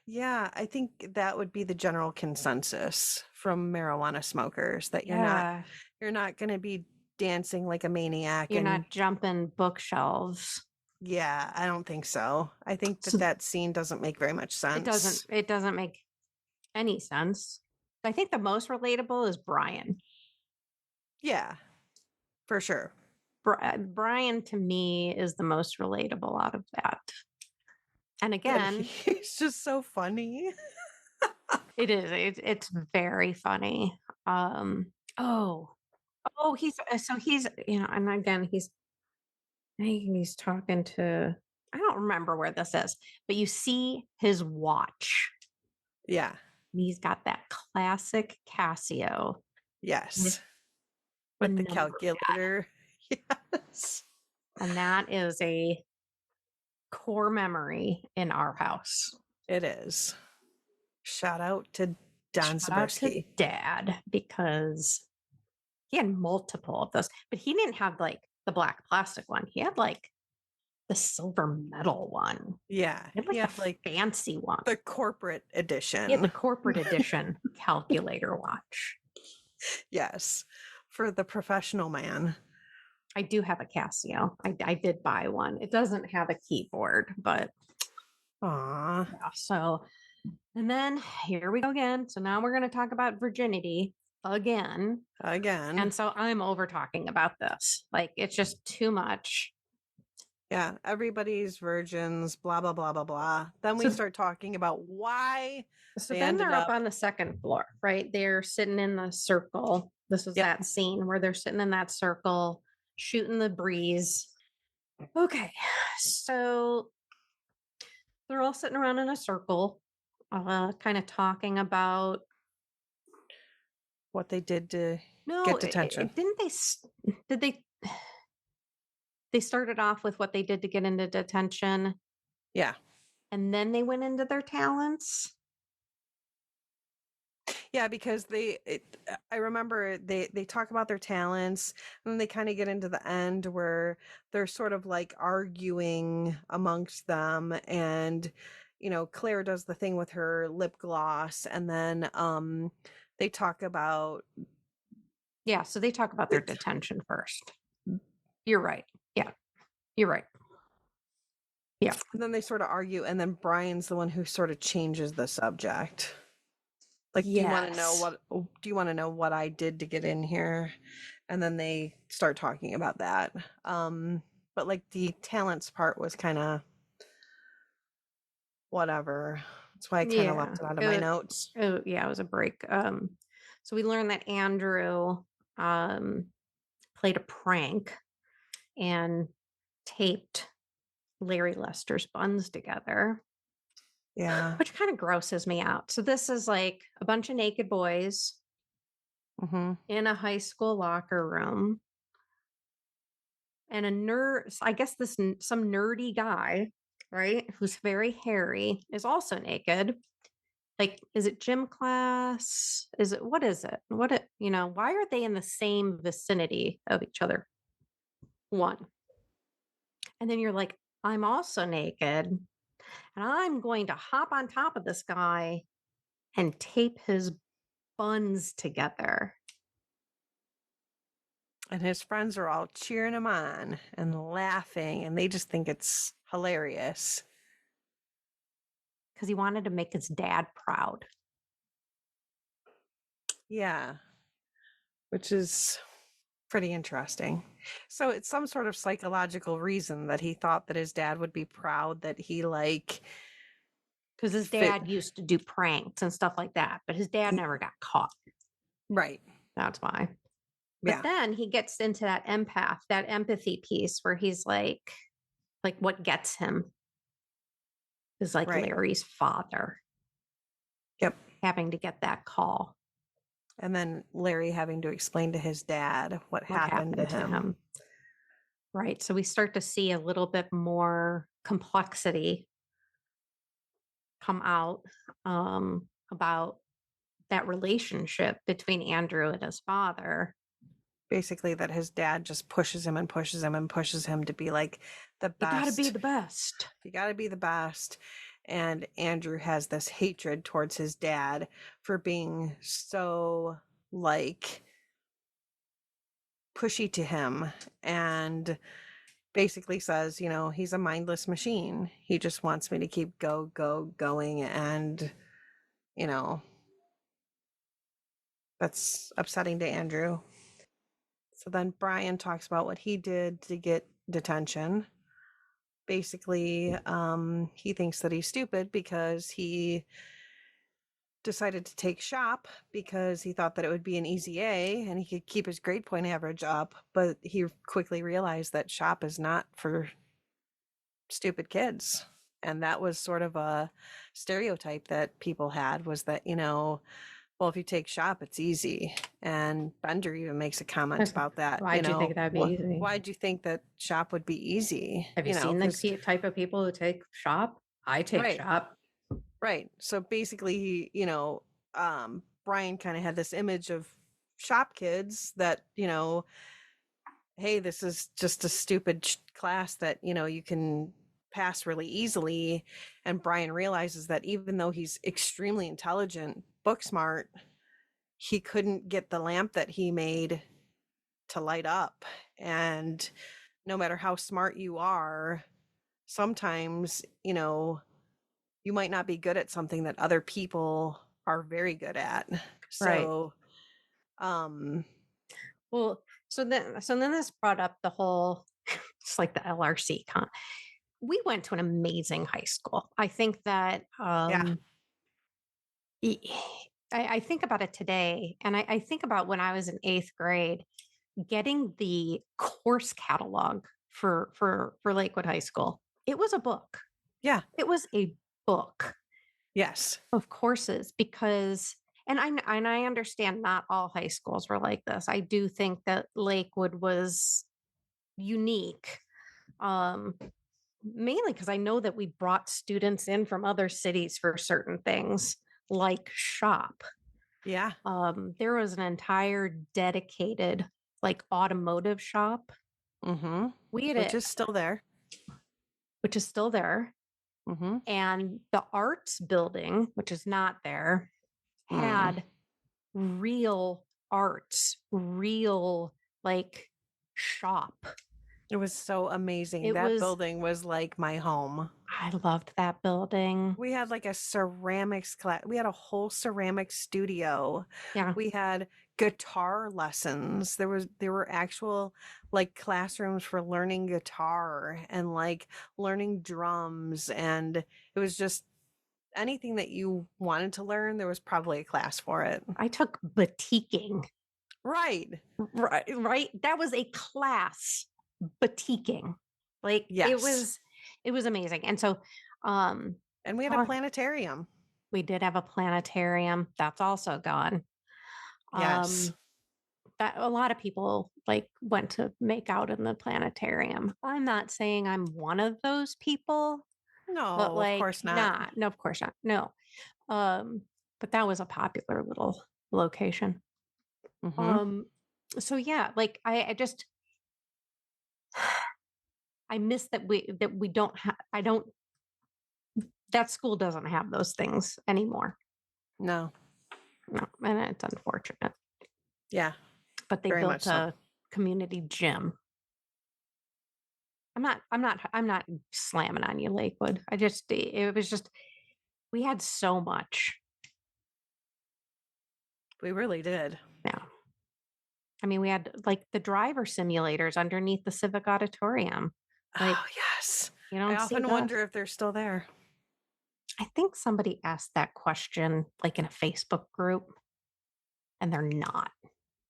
Yeah, I think that would be the general consensus from marijuana smokers that Yeah. you're not going to be dancing like a maniac. You're And not jumping bookshelves. yeah, I don't think so. I think that So that scene doesn't make very much sense. it doesn't make any sense. I think the most relatable is Brian. Yeah, for sure. Brian to me is the most relatable out of that. And That again, he's just so funny. it is. It's very funny. Oh, oh, he's and again I think he's talking to. I don't remember where this is, but you see his watch. Yeah. And he's got that classic Casio with Yes. the With the number pad, calculator. Yes. and that is a core memory in our house. It is. Shout out to Don Shout out to Zaberski. Dad because he had multiple of those, but he didn't have like the black plastic one. He had like the silver metal one. Yeah. He had He like had the like fancy one. the corporate He had the edition. corporate edition calculator watch. Yes. For the professional man. I do have a Casio. I did buy one. It doesn't have a keyboard, but Aw. yeah. So, and then here we go again. So now we're going to talk about virginity again. Again. And so I'm over talking about this. Like it's just too much. Yeah. Everybody's virgins, blah, blah, blah, blah, blah. Then we So start talking about why So they then ended they're up up. on the second floor, right? They're sitting in the circle. This was Yep. that scene where they're sitting in that circle, shooting the breeze. Okay. So they're all sitting around in a circle, kind of talking about What they did to no, get detention. didn't they did they started off with what they did to get into detention Yeah. and then they went into their talents? Yeah, because I remember they talk about their talents and then they kind of get into the end where they're sort of like arguing amongst them and Claire does the thing with her lip gloss, and then they talk about Yeah, so they talk about their it. detention first. You're right. Yeah, you're right. Yeah. And then they sort of argue, and then Brian's the one who sort of changes the subject. Like, do you want to know Yes. what do you want to know what I did to get in here? And then they start talking about that. But like the talents part was kind of whatever. That's why I kind of Yeah. left it out of my notes. Yeah, it was a break. So we learned that Andrew um played a prank and taped Larry Lester's buns together, Yeah. which kind of grosses me out. So this is like a bunch of naked boys Mm-hmm. in a high school locker room, and a nerd, I guess some nerdy guy, right, who's very hairy, is also naked. Like, is it gym class? Is it, what is it? Why are they in the same vicinity of each other? One. And then you're like, I'm also naked and I'm going to hop on top of this guy and tape his buns together. And his friends are all cheering him on and laughing, and they just think it's hilarious. Because he wanted to make his dad proud. Yeah, which is pretty interesting. So it's some sort of psychological reason that he thought that his dad would be proud that he like Because his fit. dad used to do pranks and stuff like that, but his dad never got caught. Right. That's why. But Yeah. then he gets into that empath, that empathy piece where he's like what gets him is like Right. Larry's father Yep. having to get that call. And then Larry having to explain to his dad what What happened to happened to him. him? Right. So we start to see a little bit more complexity come out about that relationship between Andrew and his father. Basically, that his dad just pushes him and pushes him and pushes him to be like the You got to be best. the best. You got to be the best. And Andrew has this hatred towards his dad for being so like pushy to him, and basically says, he's a mindless machine. He just wants me to keep going. And, you know, that's upsetting to Andrew. So then Brian talks about what he did to get detention. Basically, he thinks that he's stupid because he decided to take shop because he thought that it would be an easy A and he could keep his grade point average up. But he quickly realized that shop is not for stupid kids. And that was sort of a stereotype that people had, was that, well, if you take shop, it's easy. And Bender even makes a comment about that. Why'd you think that'd be easy? Why'd you think that shop would be easy? Have you seen Because the type of people who take shop? I take right, shop. right. So basically, Brian kind of had this image of shop kids that, hey, this is just a stupid class that, you can pass really easily. And Brian realizes that even though he's extremely intelligent, book smart, he couldn't get the lamp that he made to light up. And no matter how smart you are, sometimes, you might not be good at something that other people are very good at. Right. So, um, Well, so then this brought up the whole, it's like the LRC we went to an amazing high school. I think that yeah, I think about it today, and I think about when I was in eighth grade, getting the course catalog for Lakewood High School. It was a book. yeah, It was a book yes, of courses because, and I understand not all high schools were like this. I do think that Lakewood was unique. Um, Mainly because I know that we brought students in from other cities for certain things like shop. yeah. There was an entire dedicated like automotive shop. Mm-hmm. We had Which it, is still there. which is still there. Mm-hmm. And the arts building, which is not there, Mm. had real arts, real like shop. It was so amazing. It That was, building was like my home. I loved that building. We had like a ceramics class. We had a whole ceramics studio. Yeah. We had guitar lessons. There were actual like classrooms for learning guitar and like learning drums, and it was just anything that you wanted to learn, there was probably a class for it. I took batiking. Right. Right. That was a class, batiking. Like Yes. it was amazing. And so, um, And we had a uh, planetarium. we did have a planetarium that's also gone. Yes. Um, that a lot of people like went to make out in the planetarium. I'm not saying I'm one of those people, but No, of like, course not. nah, no, of course not. No. Um, but that was a popular little location. Hmm. Um, so yeah, like I just I miss that we don't have I don't that school doesn't have those things anymore. No. No, and it's unfortunate. Yeah, But they very much built so. a community gym. I'm not slamming on you, Lakewood. It was just we had so much. We really did. Yeah. I mean, we had like the driver simulators underneath the civic auditorium. Oh, Like, yes. you I don't see often that. wonder if they're still there. I think somebody asked that question like in a Facebook group, and they're not.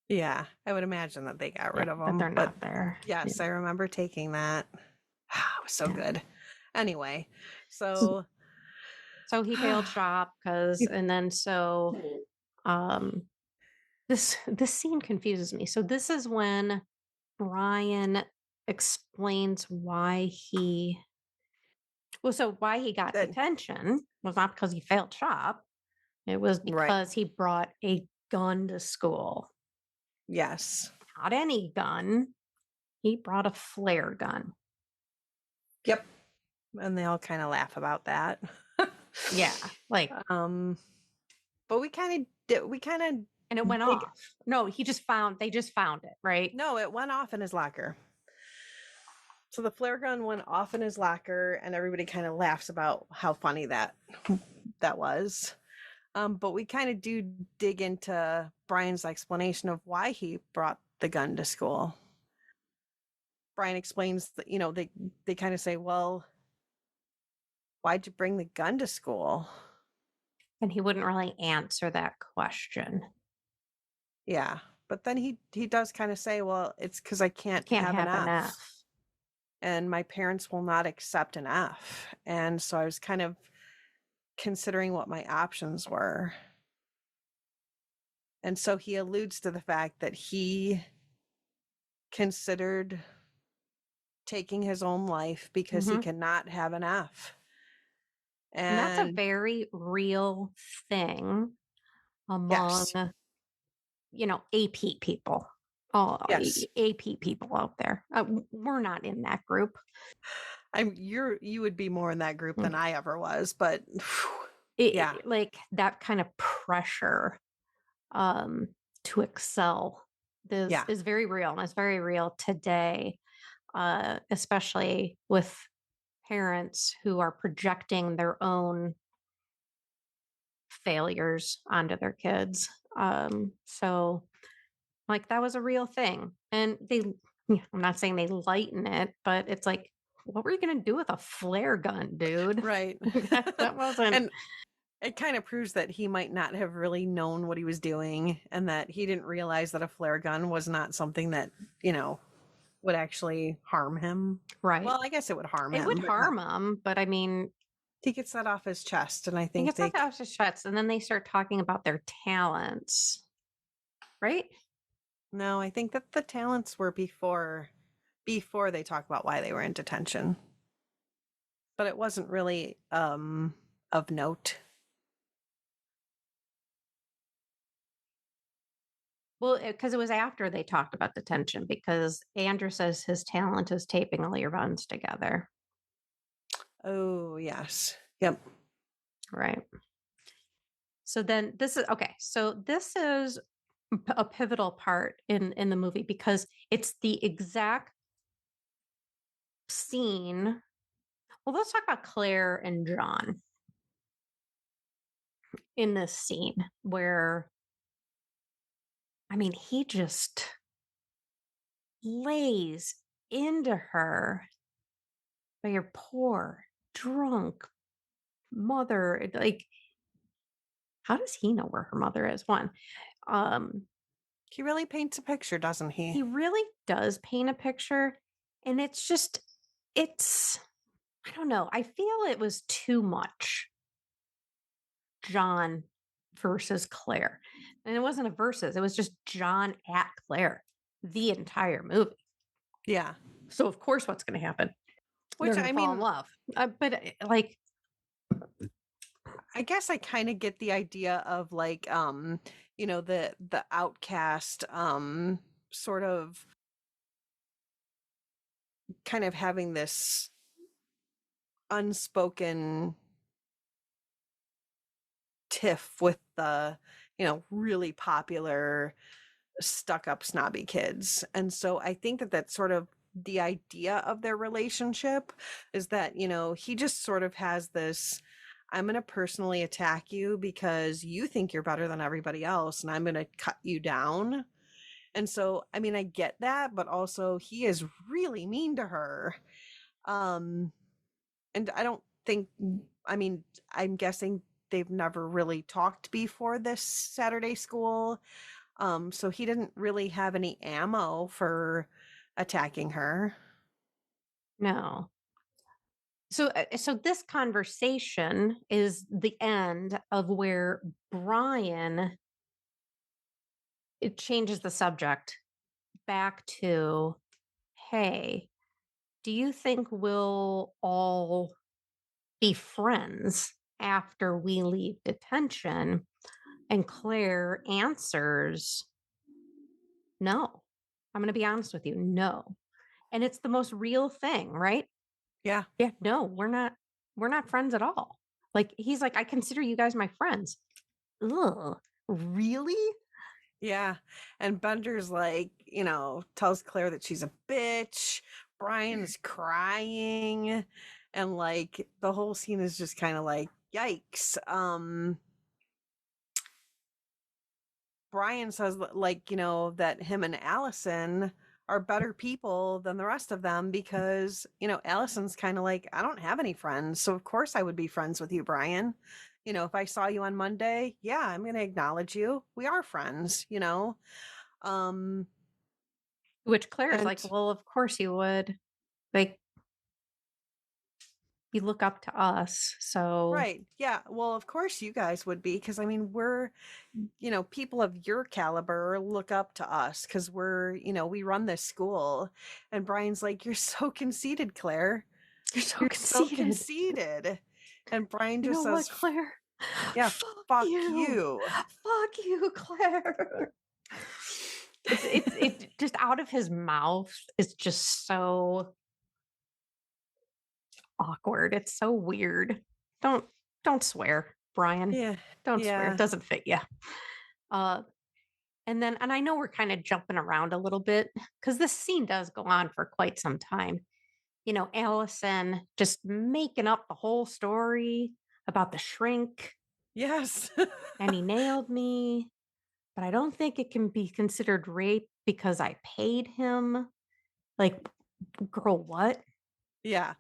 Yeah, I would imagine that they got Yeah, rid of that them. they're But not there. Yeah. yes, I remember taking that. It was so Yeah. good. Anyway, so So he failed shop because, and then so um this scene confuses me. So this is when Brian explains why he got good. detention was not because he failed shop. It was Right. because he brought a gun to school. Yes. Not any gun. He brought a flare gun. Yep. And they all kind of laugh about that. Yeah, like, um, but we kind of did. We kind and it of went dig. off. No, they just found it, right? No, it went off in his locker. So the flare gun went off in his locker, and everybody kind of laughs about how funny that was. But we kind of do dig into Brian's explanation of why he brought the gun to school. Brian explains that, they kind of say, well, why'd you bring the gun to school? And he wouldn't really answer that question. Yeah. But then he does kind of say, well, it's because I can't Can't have an have an F, F. and my parents will not accept an F. And so I was kind of considering what my options were. And so he alludes to the fact that he considered taking his own life because he Hmm. cannot have an F. And that's a And very real thing among, yes, AP people. All yes, AP people out there. We're not in that group. you would be more in that group than Mm. I ever was, but yeah, Like that kind of pressure um, to excel yeah, is very real, and it's very real today, especially with parents who are projecting their own failures onto their kids. So like that was a real thing. And I'm not saying they lighten it, but it's like, what were you going to do with a flare gun, dude? right. That wasn't And it kind of proves that he might not have really known what he was doing, and that he didn't realize that a flare gun was not something that, would actually harm him. right. Well, I guess it would harm It would him, but not. harm them, but I mean, He gets that off his chest, and I he think gets off the officer shots and then they start talking about their talents, right? no, I think that the talents were before they talk about why they were in detention. But it wasn't really of note. Well, because it was after they talked about detention, because Andrew says his talent is taping all your runs together. Oh, yes. Yep. Right. So then this is okay. So this is a pivotal part in the movie because it's the exact scene. Well, let's talk about Claire and John in this scene where I mean, he just lays into her by your poor drunk mother. Like, how does he know where her mother is? One, um, He really paints a picture, doesn't he? he really does paint a picture, and it's just, it's, I don't know. I feel it was too much John versus Claire. And it wasn't a versus, it was just John at Claire the entire movie. Yeah. So, of course, what's going to happen? They're Which going I to fall in mean, love. Like, I guess I kind of get the idea of like the outcast sort of kind of having this unspoken tiff with the really popular stuck up snobby kids. And so I think that that's sort of the idea of their relationship, is that he just sort of has this, I'm going to personally attack you because you think you're better than everybody else, and I'm going to cut you down. And so I mean, I get that, but also he is really mean to her. um and I don't think, I mean, I'm guessing they've never really talked before this Saturday school. So he didn't really have any ammo for attacking her. no. So this conversation is the end of where Brian it changes the subject back to, hey, do you think we'll all be friends after we leave detention? And Claire answers, no. I'm going to be honest with you, no. And it's the most real thing, right? Yeah. Yeah, no, we're not friends at all. Like he's like, I consider you guys my friends. Ugh, really? Yeah. And Bender's like, tells Claire that she's a bitch. Brian's crying. And like the whole scene is just kind of like, yikes. Brian says like, that him and Allison are better people than the rest of them because, Allison's kind of like, I don't have any friends. So of course I would be friends with you, Brian. If I saw you on Monday, yeah, I'm going to acknowledge you. We are friends. Um Which Claire's like, and well, of course you would. Like, you look up to us. So, right. Yeah. Well, of course you guys would be, because I mean, we're, people of your caliber look up to us because we run this school. And Brian's like, you're so conceited, Claire. you're so You're so conceited. conceited. And Brian You know just what, says, Claire? yeah, Fuck fuck you. you. Fuck you, Claire. It's just out of his mouth. It's just so awkward. It's so weird. Don't don't swear, Brian. Yeah. Don't swear. It Yeah. doesn't fit you. Uh and I know we're kind of jumping around a little bit because this scene does go on for quite some time. Allison just making up the whole story about the shrink Yes. and he nailed me, but I don't think it can be considered rape because I paid him. Like, girl, what? Yeah.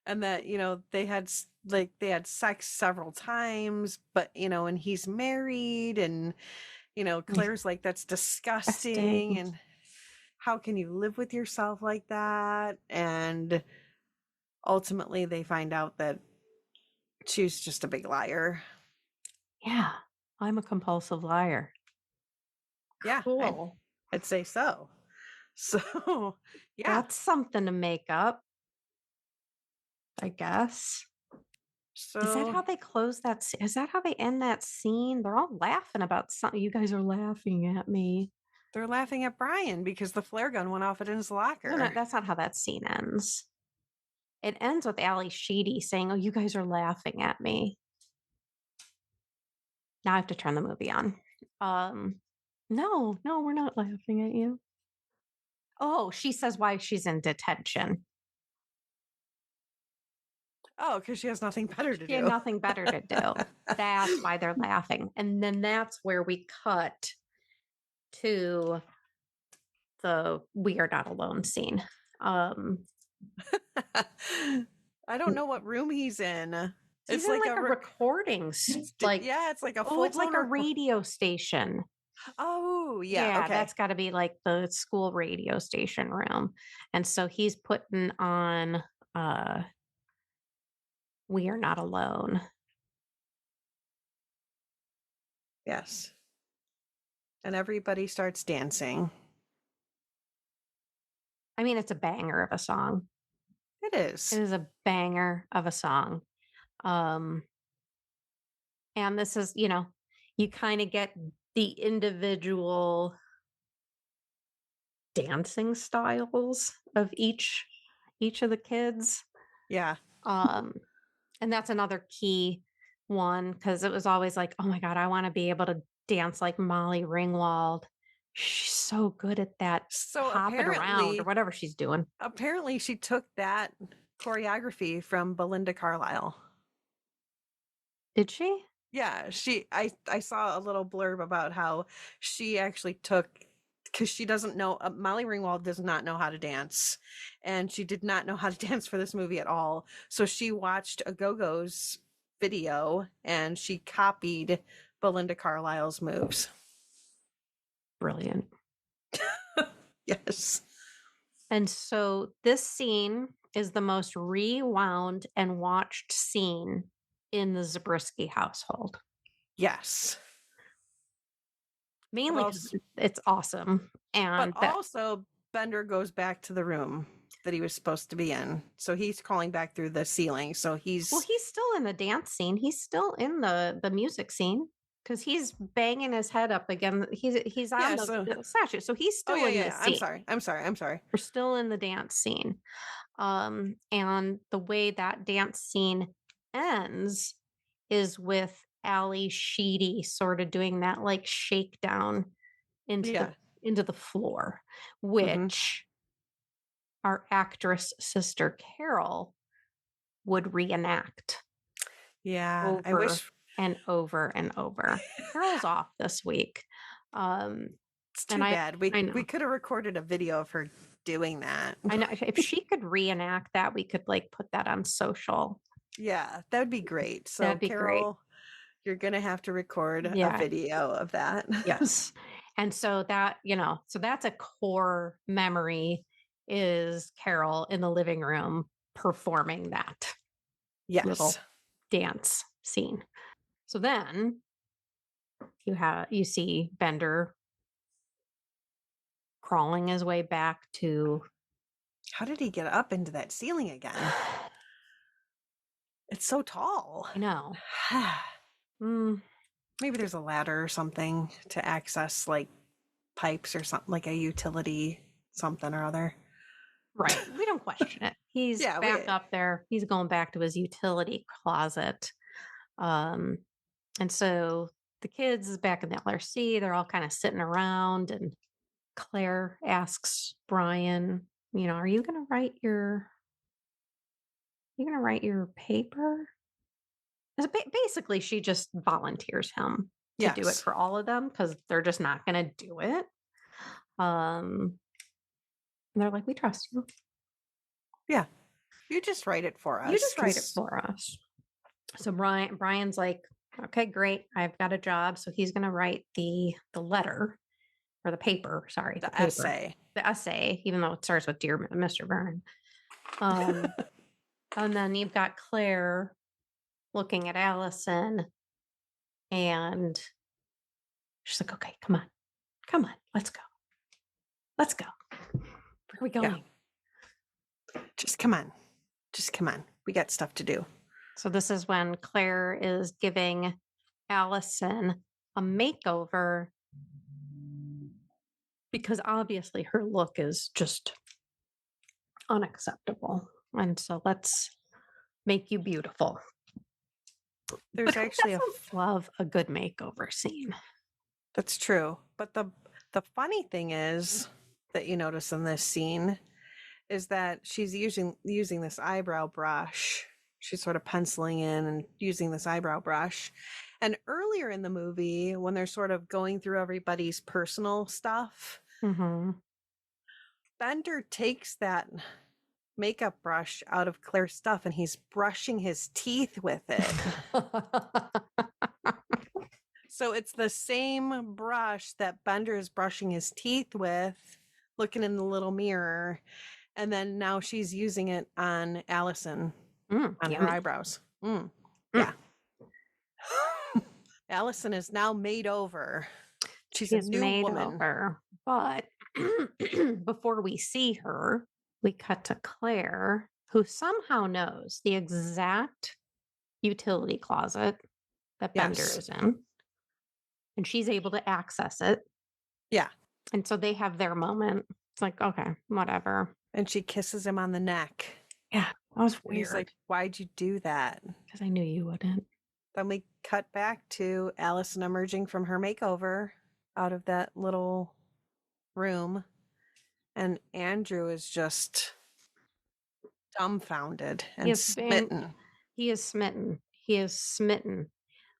And that, they had sex several times, but, and he's married, and, Claire's like, that's disgusting. Disgusting. And how can you live with yourself like that? And ultimately they find out that she's just a big liar. Yeah, I'm a compulsive liar. Yeah, Cool. I'd say so. So, yeah. That's something to make up, I guess. Is that So how they close that? Is that how they end that scene? They're all laughing about something. You guys are laughing at me. they're laughing at Brian because the flare gun went off at his No, locker. that's not how that scene ends. it ends with Ally Sheedy saying, "Oh, you guys are laughing at me." Now I have to turn the movie on. No, no, we're not laughing at you. Oh, she says why she's in detention. Oh, because she has nothing better to She had do. nothing better to do. That's why they're laughing. And then that's where we cut to the "We Are Not Alone" scene. I don't know what room he's in. He's It's in like like a like, yeah, it's like a oh, full it's like blown a record. radio station. Oh, yeah, Yeah, okay. that's got to be like the school radio station room. And so he's putting on "We Are Not Alone." Yes. And everybody starts dancing. I mean, it's a banger of a song. It It is. is a banger of a song. Um, and this is, you kind of get the individual dancing styles of each of the kids. Yeah. Um, and that's another key one because it was always like, oh my God, I want to be able to dance like Molly Ringwald. She's so good at that So hopping around or apparently, whatever she's doing. apparently she took that choreography from Belinda Carlisle. Did she? Yeah, I saw a little blurb about how she actually took, because she doesn't know, Molly Ringwald does not know how to dance, and she did not know how to dance for this movie at all. So she watched a Go-Go's video and she copied Belinda Carlisle's moves. Brilliant. Yes. And so this scene is the most rewound and watched scene in the Zabriskie household, Yes. But mainly because also, it's awesome. but And that, also Bender goes back to the room that he was supposed to be in. So he's crawling back through the ceiling. So well, he's, he's still in the dance scene. He's still in the music scene because he's banging his head up again. He's on yeah, so the statue. So he's oh still yeah, in yeah, the yeah. I'm scene. sorry. I'm sorry. I'm sorry. We're still in the dance scene. And the way that dance scene ends is with Ally Sheedy sort of doing that like shakedown into the Yeah. into the floor, Hmm. which our actress sister Carol would reenact Yeah. I over wish and over and over. Carol's off this week. Um, it's and too bad. We I we know. could have recorded a video of her doing that. I know if she could reenact that, we could like put that on social. Yeah, that would be great. So That'd be great. Carol, you're gonna have to record a Yeah. video of that. Yes. And so that, so that's a core memory is Carol in the living room performing that Yes. little dance scene. So then you see Bender crawling his way back to How did he get up into that ceiling again? I It's so tall. know. Mm, Maybe there's a ladder or something to access like pipes or something, like a utility something or other. right. We don't question it. He's Yeah, back we up there. He's going back to his utility closet. Um, and so the kids is back in the LRC. They're all kind of sitting around, and Claire asks Brian, are you gonna write your paper? Basically, she just volunteers him to do it yes. for all of them because they're just not gonna do it. And they're like, "We trust you. Yeah. You just write it for You us just write it because for us." So Brian's like, "Okay, great. I've got a job." So he's gonna write the letter or the paper. Sorry, the the paper, essay. the essay, even though it starts with "Dear Mr. Byrne." Um, and then you've got Claire looking at Allison, and she's like, "Okay, come on, let's go. Where are we Yeah. going?" Just come on. Just come on. We got stuff to do. So this is when Claire is giving Allison a makeover because obviously her look is just unacceptable. And so let's make you beautiful. But There's who actually doesn't love a good makeover scene? that's true. But the funny thing is that you notice in this scene is that she's using this eyebrow brush. She's sort of penciling in and using this eyebrow brush. And earlier in the movie, when they're sort of going through everybody's personal stuff, Mm-hmm. Bender takes that makeup brush out of Claire's stuff and he's brushing his teeth with it. So it's the same brush that Bender is brushing his teeth with, looking in the little mirror. And then now she's using it on Allison on her Yummy. eyebrows. Mm. Yeah. Allison is now made over. She's a She's new made woman. over. But before we see her, we cut to Claire, who somehow knows the exact utility closet that Bender Yes. is in. And she's able to access it. Yeah. And so they have their moment. It's like, okay, whatever. And she kisses him on the neck. Yeah, that was And he's weird. like, why'd you do that? Because I knew you wouldn't. Then we cut back to Allison emerging from her makeover out of that little room. And Andrew is just dumbfounded and smitten. He is smitten. He is smitten.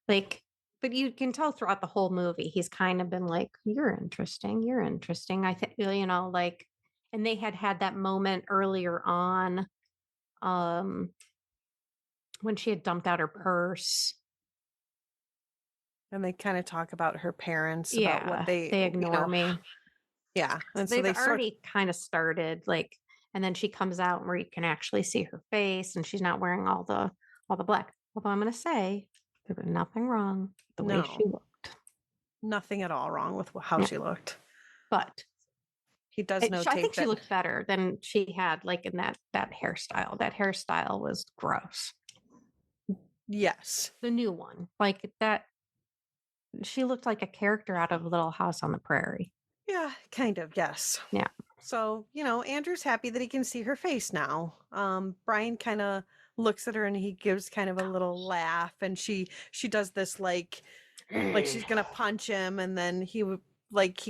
Like, but you can tell throughout the whole movie, he's kind of been like, you're interesting. You're interesting. I think, like, and they had that moment earlier on, um, when she had dumped out her purse. And they kind of talk about her parents, about what Yeah, they, they ignore me. yeah. And so They've they sort already kind of started like, and then she comes out where you can actually see her face, and she's not wearing all the black. Although I'm going to say there was nothing wrong with the way she no, looked. nothing at all wrong with how Yeah. she looked. But He does I notate think she that. looked better than she had like in that hairstyle. That hairstyle was gross. Yes. The new one, like that, she looked like a character out of Little House on the Prairie. Yeah, kind of. Yes. Yeah. So, Andrew's happy that he can see her face now. Brian kind of looks at her and he gives kind of a little laugh and she does this like she's going to punch him and then he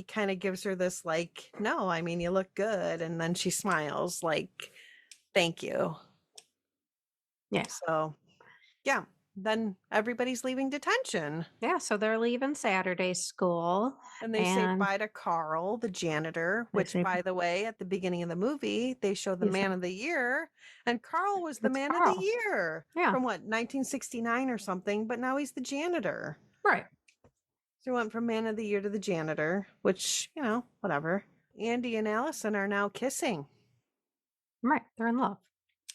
kind of gives her this like, no, I mean, you look good. And then she smiles like, thank you. Yeah. So, yeah. Then everybody's leaving detention. Yeah. So they're leaving Saturday school. And they say bye to Carl, the janitor, which, by the way, at the beginning of the movie, they show the man of the year. And Carl was the It's man of the Carl. year Yeah. from 1969 or something, but now he's the janitor. Right. So he went from man of the year to the janitor, which, whatever. Andy and Allison are now kissing. Right. They're in love.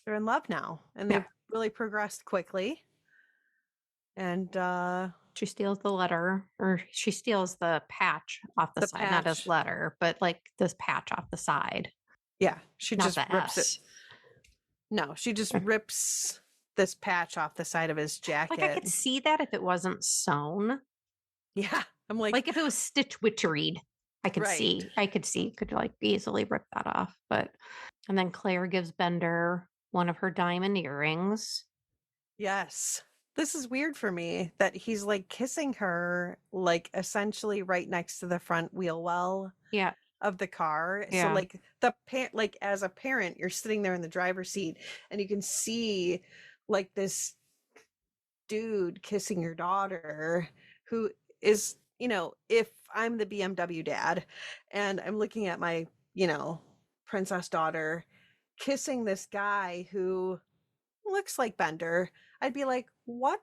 They're in love now. And they've really progressed quickly. And she steals the letter, or she steals the patch off the side, not his letter, but like this patch off the side. Yeah, she not just the rips S. it. No, she just rips this patch off the side of his jacket. Like I could see that if it wasn't sewn. Yeah, I'm like if it was stitch witcheried, I could see. I could see. Could like easily rip that off. But and then Claire gives Bender one of her diamond earrings. Yes. This is weird for me that he's like kissing her, like essentially right next to the front wheel well of the car. Yeah. So like like as a parent, you're sitting there in the driver's seat and you can see like this dude kissing your daughter who is, if I'm the BMW dad and I'm looking at my, princess daughter kissing this guy who looks like Bender, I'd be like, what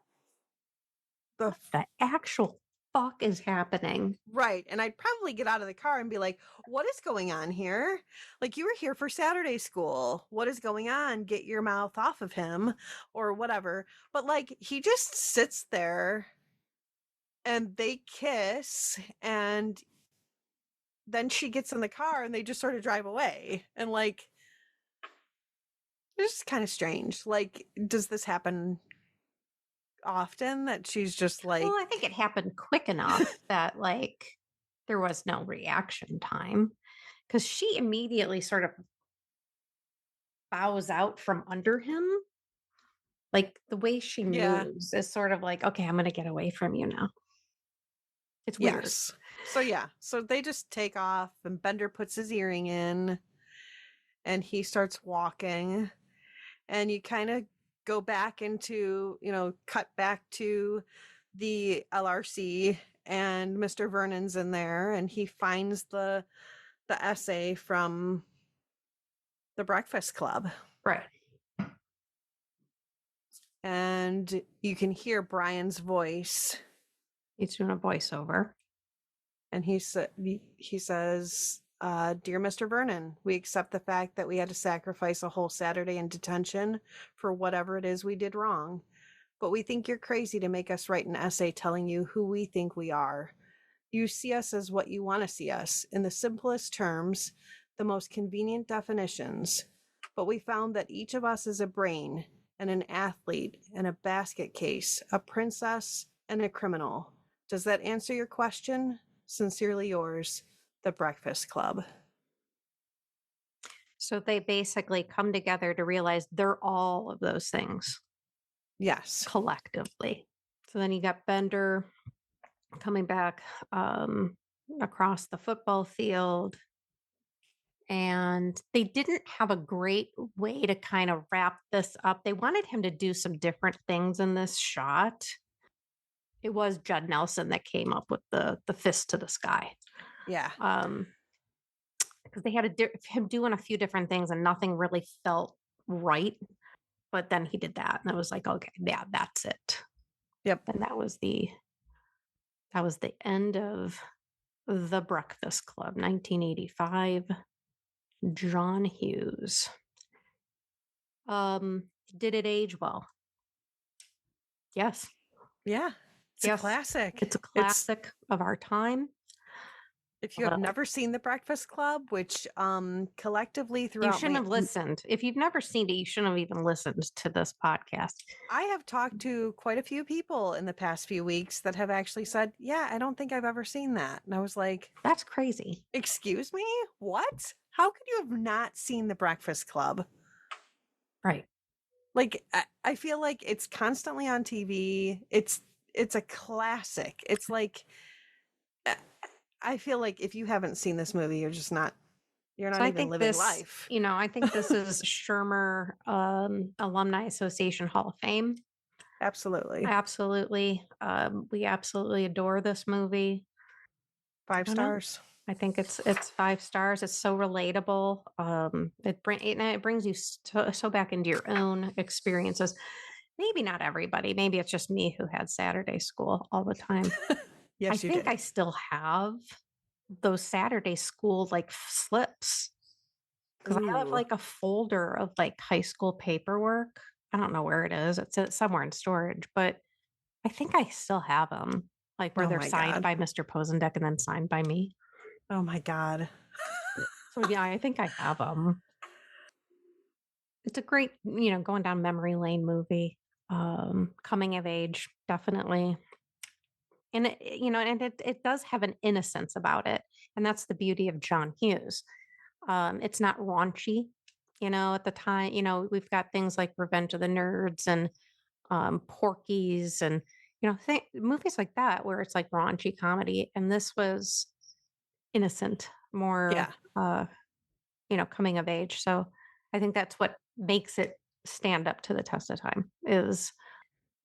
the actual fuck is happening? Right. And I'd probably get out of the car and be like, what is going on here? Like, you were here for Saturday school. What is going on? Get your mouth off of him or whatever. But like, he just sits there and they kiss and then she gets in the car and they just sort of drive away. And like, it's just kind of strange. Like, does this happen often that she's just like, well, I think it happened quick enough that like there was no reaction time because she immediately sort of bows out from under him. Like the way she Yeah. moves is sort of like, okay, I'm going to get away from you now. It's weird. Yes. So yeah. So they just take off and Bender puts his earring in and he starts walking and you kind of go back into, cut back to the LRC and Mr. Vernon's in there and he finds the essay from the Breakfast Club. Right. And you can hear Brian's voice He's doing a voiceover. and he says, "Dear Mr. Vernon, we accept the fact that we had to sacrifice a whole Saturday in detention for whatever it is we did wrong. But we think you're crazy to make us write an essay telling you who we think we are. You see us as what you want to see us, in the simplest terms, the most convenient definitions. But we found that each of us is a brain and an athlete and a basket case, a princess and a criminal. Does that answer your question? Sincerely yours, The Breakfast Club." So they basically come together to realize they're all of those things Yes. collectively. So then you got Bender coming back across the football field. And they didn't have a great way to kind of wrap this up. They wanted him to do some different things in this shot. It was Judd Nelson that came up with the fist to the sky. Yeah. Because they had him doing a few different things and nothing really felt right. But then he did that, and it was like, okay, yeah, that's it. Yep. And that was the end of The Breakfast Club, 1985. John Hughes. Did it age well? Yes. Yeah. It's a Yes. classic. It's a classic of our time. If you have never seen The Breakfast Club, which collectively You throughout shouldn't have listened. If you've never seen it, you shouldn't have even listened to this podcast. I have talked to quite a few people in the past few weeks that have actually said, yeah, I don't think I've ever seen that. And I was like, That's crazy. excuse me? What? How could you have not seen The Breakfast Club? Right. Like, I feel like it's constantly on TV. It's a classic. It's like, I feel like if you haven't seen this movie, you're not So I even think living this, life. I think this is Shermer Alumni Association Hall of Fame. Absolutely. Absolutely. We absolutely adore this movie. 5 stars. I think it's 5 stars. It's so relatable. It brings you so back into your own experiences. Maybe not everybody. Maybe it's just me who had Saturday school all the time. Yes, I you think did. I still have those Saturday school like slips because I have Ooh. like a folder of like high school paperwork. I don't know where it is. It's somewhere in storage, but I think I still have them, like where Oh they're my signed God. by Mr. Posendek and then signed by me. Oh my God. So yeah, I think I have them. It's a great, going down memory lane movie. Coming of age, definitely. And it does have an innocence about it. And that's the beauty of John Hughes. It's not raunchy, at the time, we've got things like Revenge of the Nerds and Porky's and, movies like that where it's like raunchy comedy. And this was innocent, more, Yeah. coming of age. So I think that's what makes it stand up to the test of time is,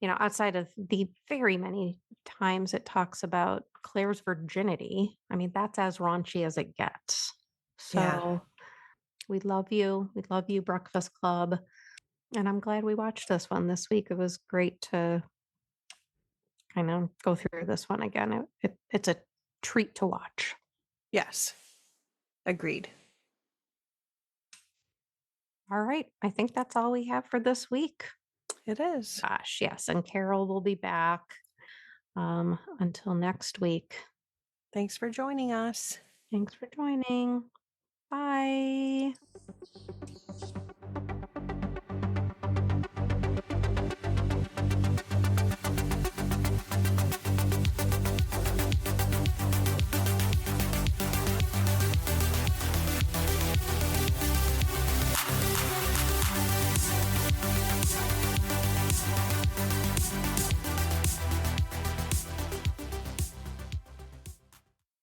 outside of the very many times it talks about Claire's virginity. I mean, that's as raunchy as it gets. Yeah. So we love you. We love you, Breakfast Club. And I'm glad we watched this one this week. It was great to kind of go through this one again. It's a treat to watch. Yes. Agreed. All right. I think that's all we have for this week. It is. Gosh, yes. And Carol will be back until next week. Thanks for joining us. Thanks for joining. Bye.